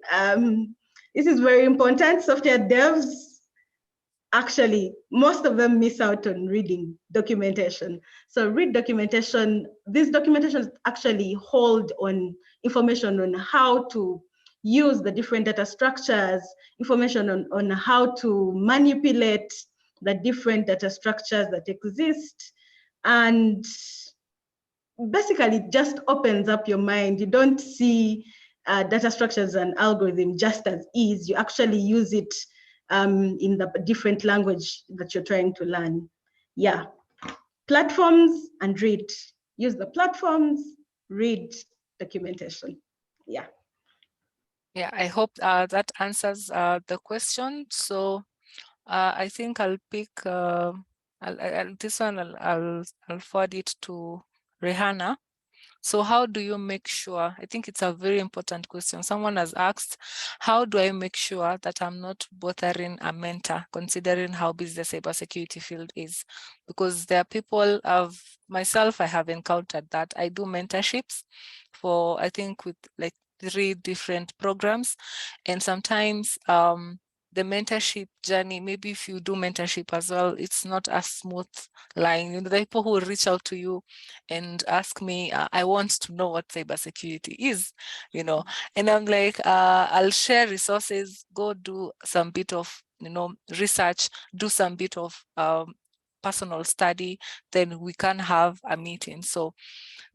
This is very important. Software devs, actually, most of them miss out on reading documentation. So read documentation. These documentations actually hold on information on how to use the different data structures, information on how to manipulate the different data structures that exist. And basically just opens up your mind. You don't see data structures and algorithm just as is. You actually use it in the different language that you're trying to learn. Yeah, platforms and read. Use the platforms, read documentation. Yeah. Yeah, I hope that answers the question. So I think I'll pick this one. I'll forward it to Rihanna. So how do you make sure? I think it's a very important question. Someone has asked, how do I make sure that I'm not bothering a mentor, considering how busy the cybersecurity field is? Because there are people, myself, I have encountered that. I do mentorships for, I think, with like 3 different programs. And sometimes the mentorship journey, maybe if you do mentorship as well, it's not a smooth line. You know, the people who will reach out to you and ask me, I want to know what cybersecurity is, you know, and I'm like, I'll share resources, go do some bit of, you know, research, do some bit of personal study, then we can have a meeting. So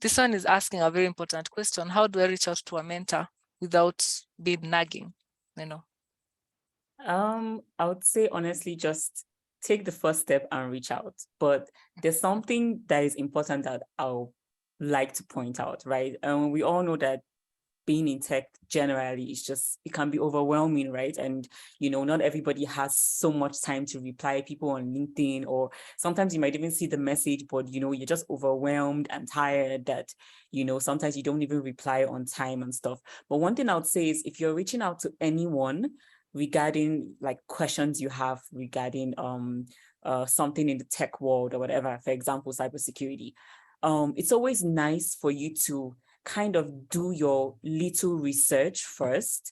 this one is asking a very important question. How do I reach out to a mentor without being nagging, you know? I would say honestly, just take the first step and reach out. But there's something that is important that I'll like to point out, right? And we all know that being in tech generally is just, it can be overwhelming, right? And, you know, not everybody has so much time to reply people on LinkedIn, or sometimes you might even see the message, but, you know, you're just overwhelmed and tired that, you know, sometimes you don't even reply on time and stuff. But one thing I would say is if you're reaching out to anyone regarding like questions you have regarding something in the tech world or whatever, for example, cybersecurity, it's always nice for you to kind of do your little research first.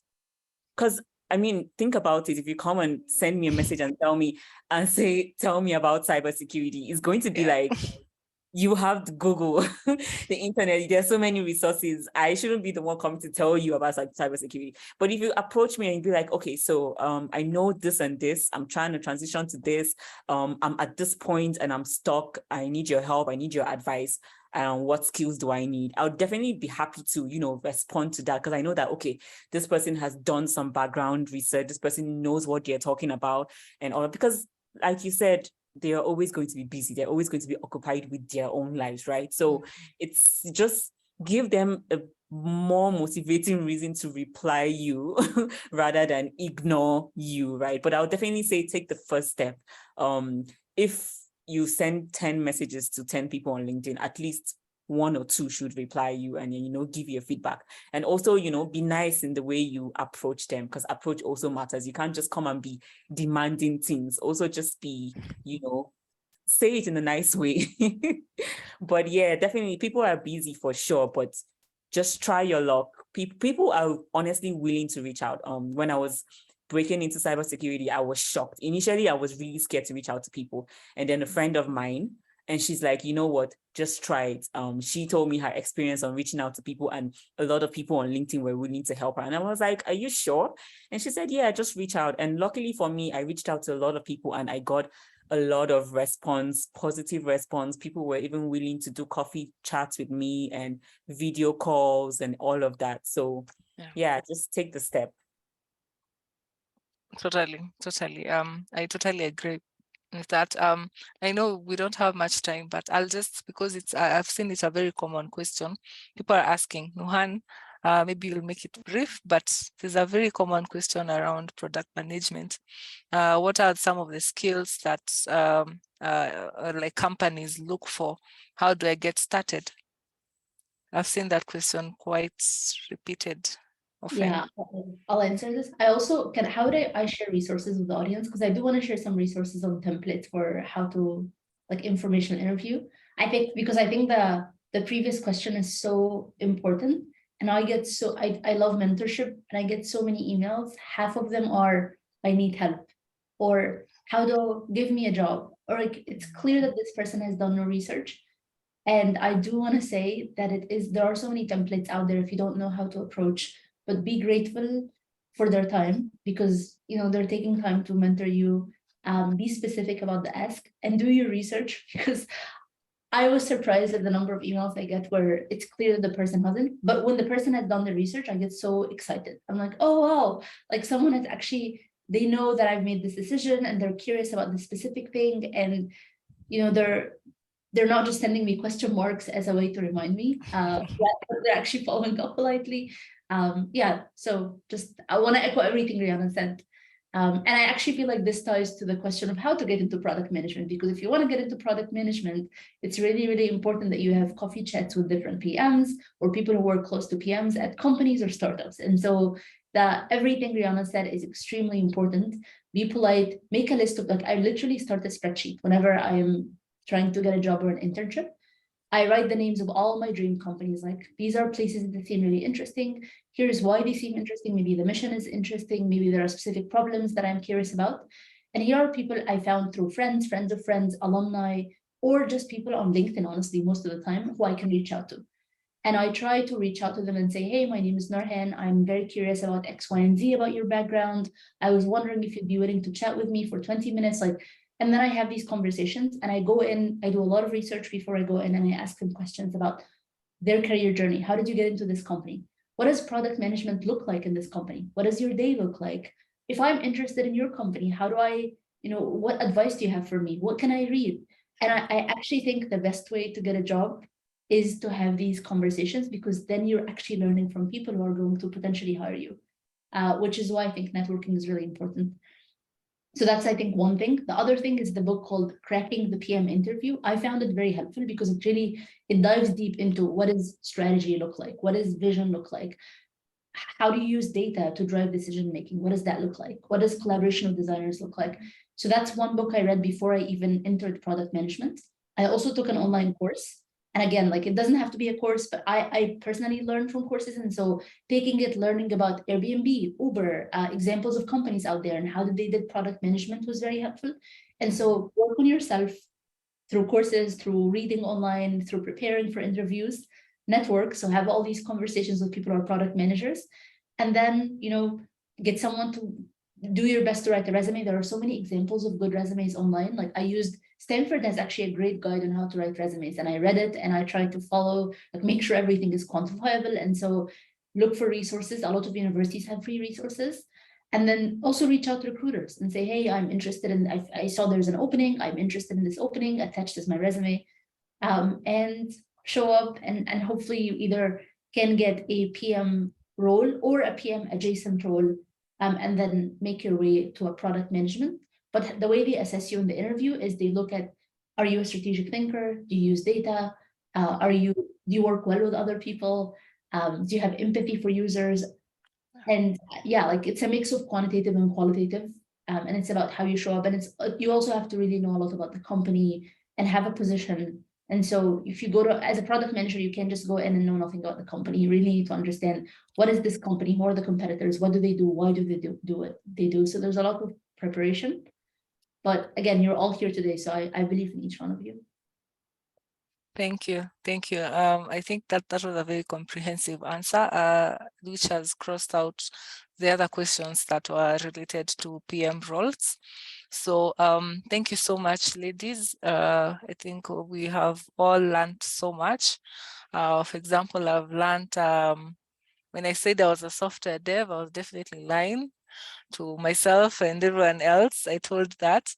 Because I mean, think about it. If you come and send me a message and tell me about cybersecurity, it's going to be like, you have to Google the internet. There's so many resources. I shouldn't be the one coming to tell you about cybersecurity. But if you approach me and you be like, okay, so I know this and this, I'm trying to transition to this. I'm at this point and I'm stuck. I need your help. I need your advice. what skills do I need? I'll definitely be happy to, respond to that, because I know that, okay, this person has done some background research, this person knows what they're talking about and all, because like you said, they are always going to be busy. They're always going to be occupied with their own lives, right? So it's just give them a more motivating reason to reply you rather than ignore you, right? But I'll definitely say take the first step. If you send 10 messages to 10 people on LinkedIn, at least 1 or 2 should reply you and, give you a feedback. And also, be nice in the way you approach them, because approach also matters. You can't just come and be demanding things. Also just be, say it in a nice way. But yeah, definitely people are busy for sure, but just try your luck. People are honestly willing to reach out. When I was breaking into cybersecurity, I was shocked. Initially, I was really scared to reach out to people. And then a friend of mine, and she's like, you know what, just try it. She told me her experience on reaching out to people, and a lot of people on LinkedIn were willing to help her. And I was like, are you sure? And she said, yeah, just reach out. And luckily for me, I reached out to a lot of people and I got a lot of response, positive response. People were even willing to do coffee chats with me and video calls and all of that. So yeah, just take the step. Totally. I totally agree with that. I know we don't have much time, but I'll just, because I've seen it's a very common question. People are asking, Nuhan, maybe you'll make it brief, but there's a very common question around product management. What are some of the skills that like companies look for? How do I get started? I've seen that question quite repeated often. Yeah, I'll answer this. I also how do I share resources with the audience? Because I do want to share some resources on templates for how to informational interview. I think the previous question is so important, and I love mentorship, and I get so many emails. Half of them are, I need help, or give me a job, or it's clear that this person has done no research. And I do want to say that there are so many templates out there if you don't know how to approach, but be grateful for their time, because they're taking time to mentor you. Be specific about the ask and do your research, because I was surprised at the number of emails I get where it's clear that the person hasn't, but when the person has done the research, I get so excited. I'm like, oh wow, like someone has actually, they know that I've made this decision and they're curious about this specific thing, and they're not just sending me question marks as a way to remind me. They're actually following up politely. So just I want to echo everything Rihanna said. And I actually feel like this ties to the question of how to get into product management, because if you want to get into product management, it's really, really important that you have coffee chats with different PMs or people who work close to PMs at companies or startups. And so everything Rihanna said is extremely important. Be polite, make a list of, I literally start a spreadsheet whenever I am trying to get a job or an internship. I write the names of all my dream companies. Like, these are places that seem really interesting. Here's why they seem interesting. Maybe the mission is interesting. Maybe there are specific problems that I'm curious about. And here are people I found through friends of friends, alumni, or just people on LinkedIn, honestly, most of the time, who I can reach out to. And I try to reach out to them and say, hey, my name is Norhan. I'm very curious about X, Y, and Z about your background. I was wondering if you'd be willing to chat with me for 20 minutes. And then I have these conversations and I go in, I do a lot of research before I go in, and I ask them questions about their career journey. How did you get into this company? What does product management look like in this company? What does your day look like? If I'm interested in your company, how do I, what advice do you have for me? What can I read? And I actually think the best way to get a job is to have these conversations, because then you're actually learning from people who are going to potentially hire you, which is why I think networking is really important. So that's, I think, one thing. The other thing is the book called Cracking the PM Interview. I found it very helpful because it dives deep into what does strategy look like? What does vision look like? How do you use data to drive decision making? What does that look like? What does collaboration with designers look like? So that's one book I read before I even entered product management. I also took an online course. And again, it doesn't have to be a course, but I personally learned from courses. And so learning about Airbnb, Uber, examples of companies out there and how they did product management was very helpful. And so work on yourself through courses, through reading online, through preparing for interviews, network. So have all these conversations with people who are product managers, and then, get someone to do your best to write a resume. There are so many examples of good resumes online. I used Stanford has actually a great guide on how to write resumes, and I read it and I tried to follow, like make sure everything is quantifiable. And so look for resources. A lot of universities have free resources. And then also reach out to recruiters and say, hey, I'm interested in, I saw there's an opening, I'm interested in this opening, attached as my resume, and show up, and hopefully you either can get a PM role or a PM adjacent role, and then make your way to a product management. But the way they assess you in the interview is they look at, are you a strategic thinker? Do you use data? Do you work well with other people? Do you have empathy for users? And yeah, like it's a mix of quantitative and qualitative, and it's about how you show up. And it's you also have to really know a lot about the company and have a position. And so if you go to, as a product manager, you can't just go in and know nothing about the company. You really need to understand, what is this company? Who are the competitors? What do they do? Why do they do what they do? So there's a lot of preparation. But again, you're all here today, so I believe in each one of you. Thank you. Thank you. I think that was a very comprehensive answer, which has crossed out the other questions that were related to PM roles. So thank you so much, ladies. I think we have all learned so much. For example, I've learned, when I said I was a software dev, I was definitely lying to myself and everyone else. I told that.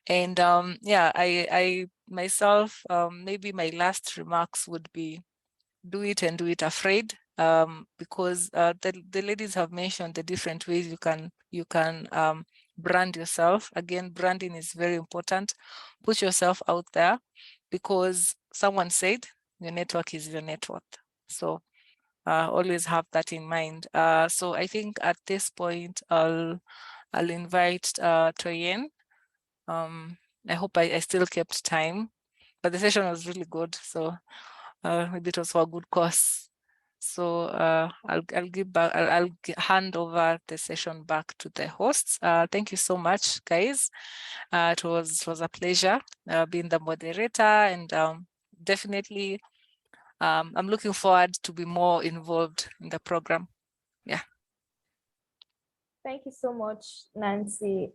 And yeah, I myself, maybe my last remarks would be, do it and do it afraid, because the ladies have mentioned the different ways you can brand yourself. Again, branding is very important. Put yourself out there, because someone said your network is your net worth. So always have that in mind. So I think at this point, I'll invite Toyin. I hope I still kept time, but the session was really good. So maybe it was for a good cause. So I'll give back. I'll hand over the session back to the hosts. Thank you so much, guys. It was a pleasure being the moderator, and definitely I'm looking forward to be more involved in the program. Yeah. Thank you so much, Nancy.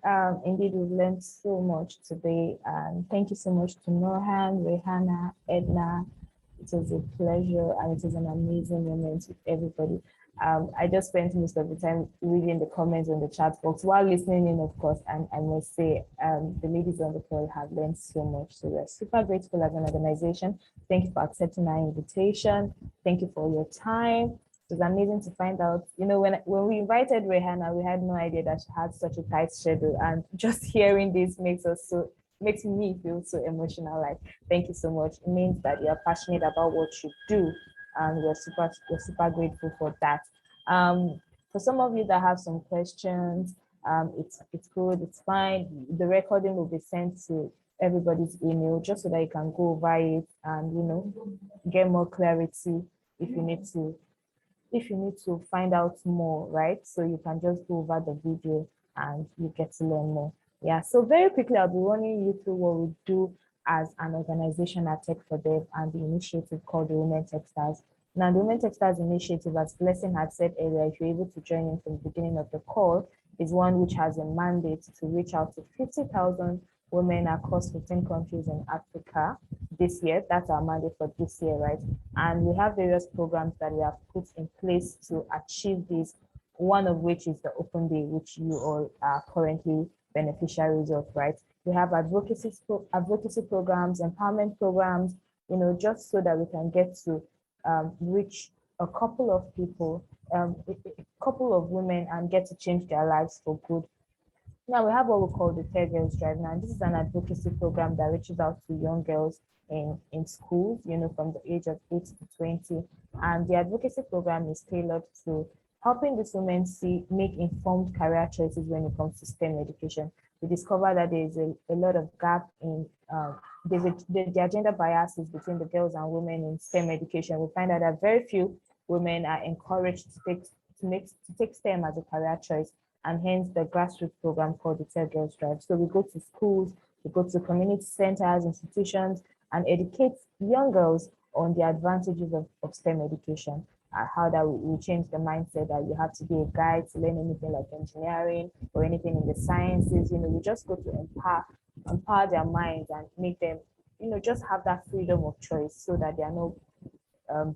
Indeed, we've learned so much today. And thank you so much to Norhan, Rehana, Edna. It was a pleasure, and it was an amazing moment with everybody. I just spent most of the time reading the comments on the chat box while listening in, of course, and I must say the ladies on the call have learned so much. So we're super grateful as an organization. Thank you for accepting our invitation. Thank you for your time. It was amazing to find out, you know, when we invited Rehanna, we had no idea that she had such a tight schedule, and just hearing this makes me feel so emotional. Like, thank you so much. It means that you're passionate about what you do, and we're super grateful for that. For some of you that have some questions, it's good, it's fine. The recording will be sent to everybody's email, just so that you can go over it and, you know, get more clarity if you need to find out more, right? So you can just go over the video and you get to learn more. Yeah, so very quickly, I'll be running you through what we do as an organization at Tech for Dev and the initiative called the Women Techsters. Now, the Women Techsters initiative, as Blessing had said earlier, if you're able to join in from the beginning of the call, is one which has a mandate to reach out to 50,000 women across 15 countries in Africa this year. That's our mandate for this year, right? And we have various programs that we have put in place to achieve this, one of which is the Open Day, which you all are currently beneficiaries of, right? We have advocacy programs, empowerment programs, you know, just so that we can get to reach a couple of people, a couple of women, and get to change their lives for good. Now we have what we call the Third Girls Drive. Now this is an advocacy program that reaches out to young girls in schools, you know, from the age of 8 to 20. And the advocacy program is tailored to helping these women make informed career choices when it comes to STEM education. We discover that there is a lot of gap in the gender biases between the girls and women in STEM education. We find out that very few women are encouraged to take STEM as a career choice, and hence the grassroots program called the Third Girls Drive. So we go to schools, we go to community centers, institutions, and educate young girls on the advantages of STEM education, how that we change the mindset that you have to be a guy to learn anything like engineering or anything in the sciences. You know, we just go to empower empower their minds and make them, just have that freedom of choice so that they are not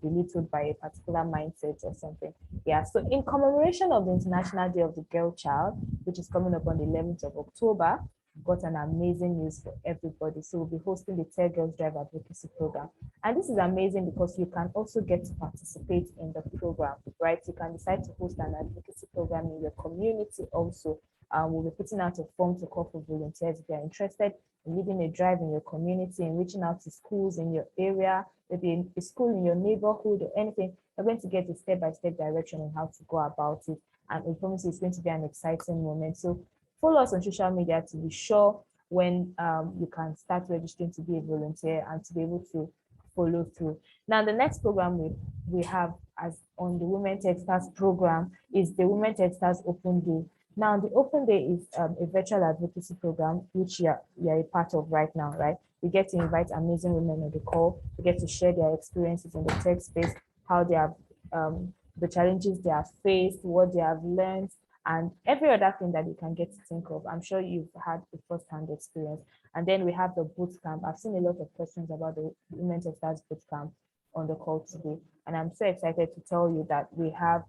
belittled by a particular mindset or something. Yeah, so in commemoration of the International Day of the Girl Child, which is coming up on the 11th of October, got an amazing news for everybody. So we'll be hosting the Tell Girls Drive Advocacy Program. And this is amazing because you can also get to participate in the program, right? You can decide to host an advocacy program in your community also. We'll be putting out a form to call for volunteers if you're interested in leading a drive in your community and reaching out to schools in your area, maybe a school in your neighborhood or anything. You're going to get a step-by-step direction on how to go about it. And we promise it's going to be an exciting moment. So follow us on social media to be sure when you can start registering to be a volunteer and to be able to follow through. Now, the next program we have as on the Women Techsters program is the Women Techsters Open Day. Now, the Open Day is a virtual advocacy program, which you're a part of right now, right? We get to invite amazing women on the call. We get to share their experiences in the tech space, how they have, the challenges they have faced, what they have learned, and every other thing that you can get to think of. I'm sure you've had a first-hand experience. And then we have the boot camp. I've seen a lot of questions about the Women Techsters boot camp on the call today. And I'm so excited to tell you that we have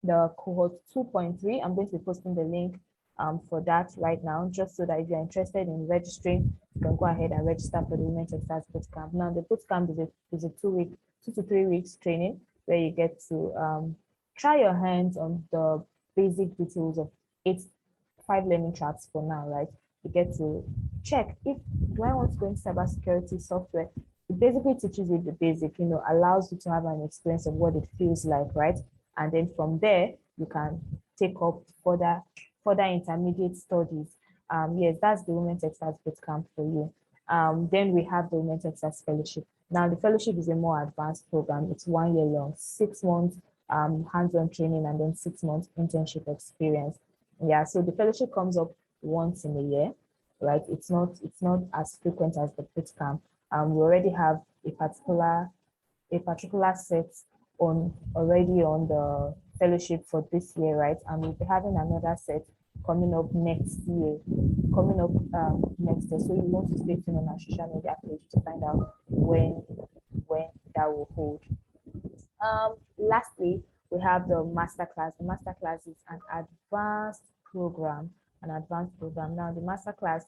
the cohort 2.3. I'm going to be posting the link for that right now, just so that if you're interested in registering, you can go ahead and register for the Women Techsters Bootcamp. Now, the bootcamp is a 2 to 3 weeks training where you get to try your hands on the basic details of 5 learning tracks for now, right? You get to check if do I want to go into cybersecurity software. It basically teaches you the basic, allows you to have an experience of what it feels like, right? And then from there, you can take up further intermediate studies. Yes, that's the Women Techsters Bootcamp for you. Then we have the Women Techsters Fellowship. Now, the fellowship is a more advanced program. It's 1 year long, 6 months hands-on training, and then 6 months internship experience. Yeah, so the fellowship comes up once in a year, right? It's not as frequent as the bootcamp. We already have a particular set already on the fellowship for this year, right? And we'll be having another set coming up next year. So you want to stay tuned on our social media page to find out when that will hold. Lastly, we have the masterclass. The masterclass is an advanced program. Now, the masterclass,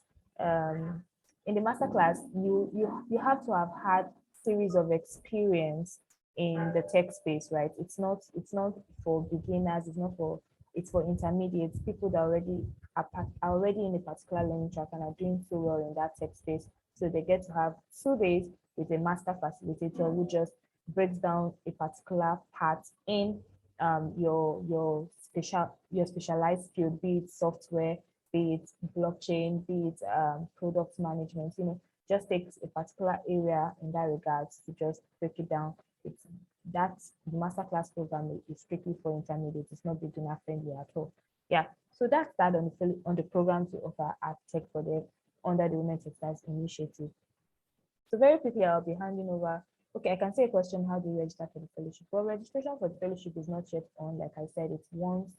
in the masterclass, you have to have had series of experience in the tech space, right? It's not for beginners. It's for intermediates, people that are already in a particular learning track and are doing so well in that tech space. So they get to have 2 days with a master facilitator who just breaks down a particular part in your specialized field, be it software, be it blockchain, be it product management. Just takes a particular area in that regards to just break it down. That's the masterclass program is strictly for intermediate. It's not beginner friendly at all. Yeah, so that's that on the program to offer at Tech for Them under the Women Techsters initiative. So very quickly, I'll be handing over. Okay, I can see a question, how do you register for the fellowship? Well, registration for the fellowship is not yet on. Like I said, it's once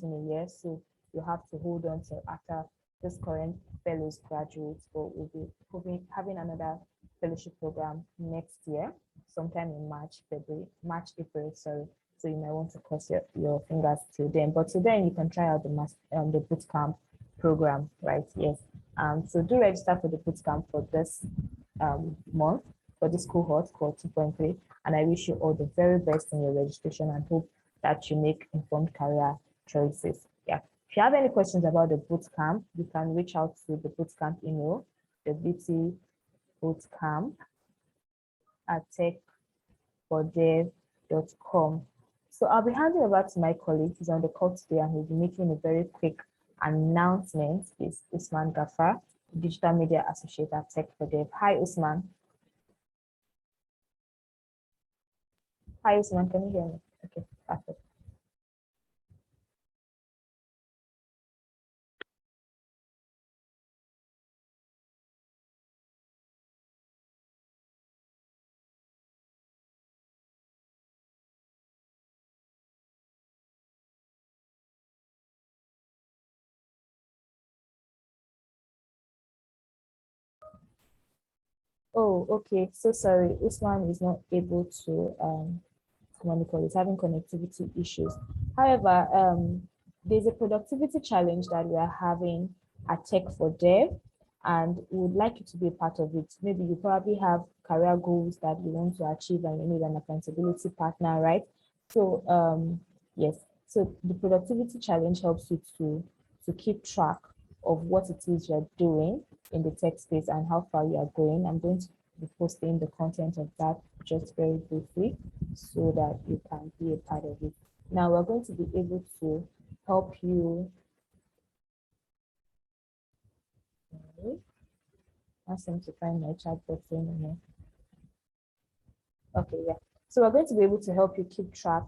in a year. So you have to hold on till after this current fellows graduates, but we'll be having another fellowship program next year, sometime in April, sorry. So you might want to cross your fingers till then. But till then, you can try out the bootcamp program, right? Yes. So do register for the bootcamp for this month, for this cohort 2.3, and I wish you all the very best in your registration and hope that you make informed career choices. Yeah. If you have any questions about the bootcamp, you can reach out to the bootcamp email, the BT bootcamp at techfordev.com. So I'll be handing over to my colleague who's on the call today, and he'll be making a very quick announcement. Is Usman Gafar, Digital Media Associate at Tech for Dev. Hi, Usman. Hi, Usman. Can you hear me? Okay, perfect. Oh, okay. So sorry. Usman is not able to communicate. He's having connectivity issues. However, there's a productivity challenge that we are having at Tech for Dev, and we would like you to be a part of it. Maybe you probably have career goals that you want to achieve and you need an accountability partner, right? So yes. So the productivity challenge helps you to keep track of what it is you're doing in the tech space and how far you are going. I'm going to be posting the content of that just very briefly so that you can be a part of it. Now we're going to be able to help you. I seem to find my chat box anymore. Okay, yeah. So we're going to be able to help you keep track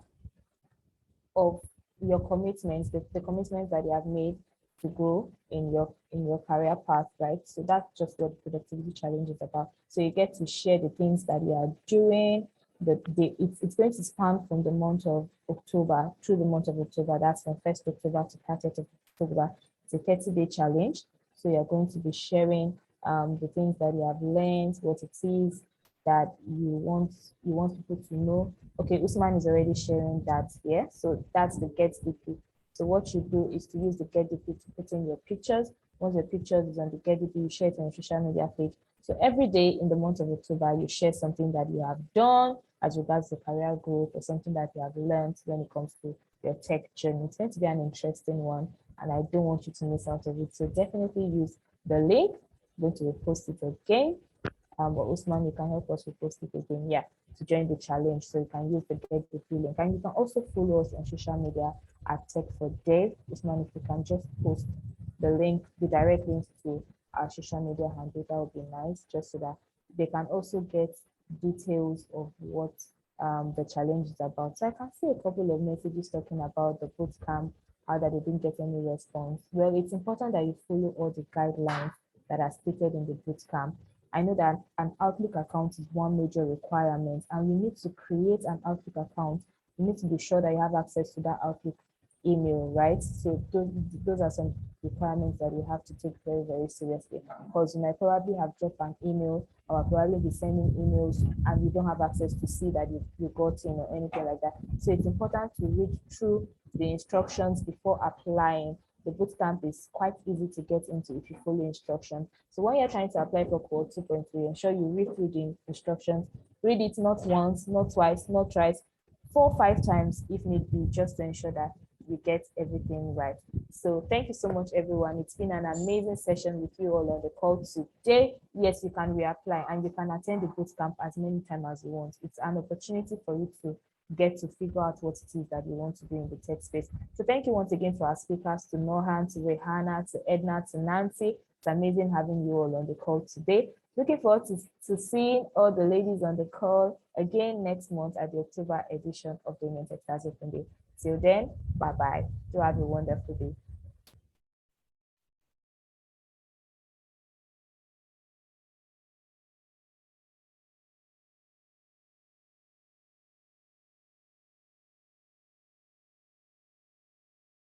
of your commitments, the commitments that you have made to grow in your career path, right? So that's just what the productivity challenge is about. So you get to share the things that you are doing. It's going to span from the month of October through the month of October. That's from 1st October to 30th of October. It's a 30-day challenge. So you're going to be sharing the things that you have learned, what it is that you want people to know. Okay, Usman is already sharing that here. So that's the Get DP. So what you do is to use the Get DP to put in your pictures. Once your pictures is on the Get DP, you share it on your social media page. So every day in the month of October, you share something that you have done as regards to career growth or something that you have learned when it comes to your tech journey. It's going to be an interesting one, and I don't want you to miss out of it. So definitely use the link. I'm going to post it again. But Usman, you can help us repost it again, yeah, to join the challenge. So you can use the Get the link. And you can also follow us on social media at Tech for Dev. Usman, if you can just post the link, the direct links to our social media handle, that would be nice, just so that they can also get details of what the challenge is about. So I can see a couple of messages talking about the boot camp, how that they didn't get any response. Well, it's important that you follow all the guidelines that are stated in the boot camp. I know that an Outlook account is one major requirement, and you need to create an Outlook account. You need to be sure that you have access to that Outlook email, right? So those are some requirements that you have to take very, very seriously, because you might probably have dropped an email or probably be sending emails and you don't have access to see that you got in or anything like that. So it's important to read through the instructions before applying. The bootcamp is quite easy to get into if you follow instructions. So when you're trying to apply for Code 2.3, ensure you read through the instructions. Read it not once, not twice, not thrice, 4 or 5 times if need be, just to ensure that you get everything right. So thank you so much, everyone. It's been an amazing session with you all on the call today. Yes, you can reapply and you can attend the bootcamp as many times as you want. It's an opportunity for you to get to figure out what it is that you want to do in the tech space. So thank you once again to our speakers, to Nohan, to Rehana, to Edna, to Nancy. It's amazing having you all on the call today. Looking forward to seeing all the ladies on the call again next month at the October edition of the Women Techsters Open Day. Till then, bye-bye. Do have a wonderful day.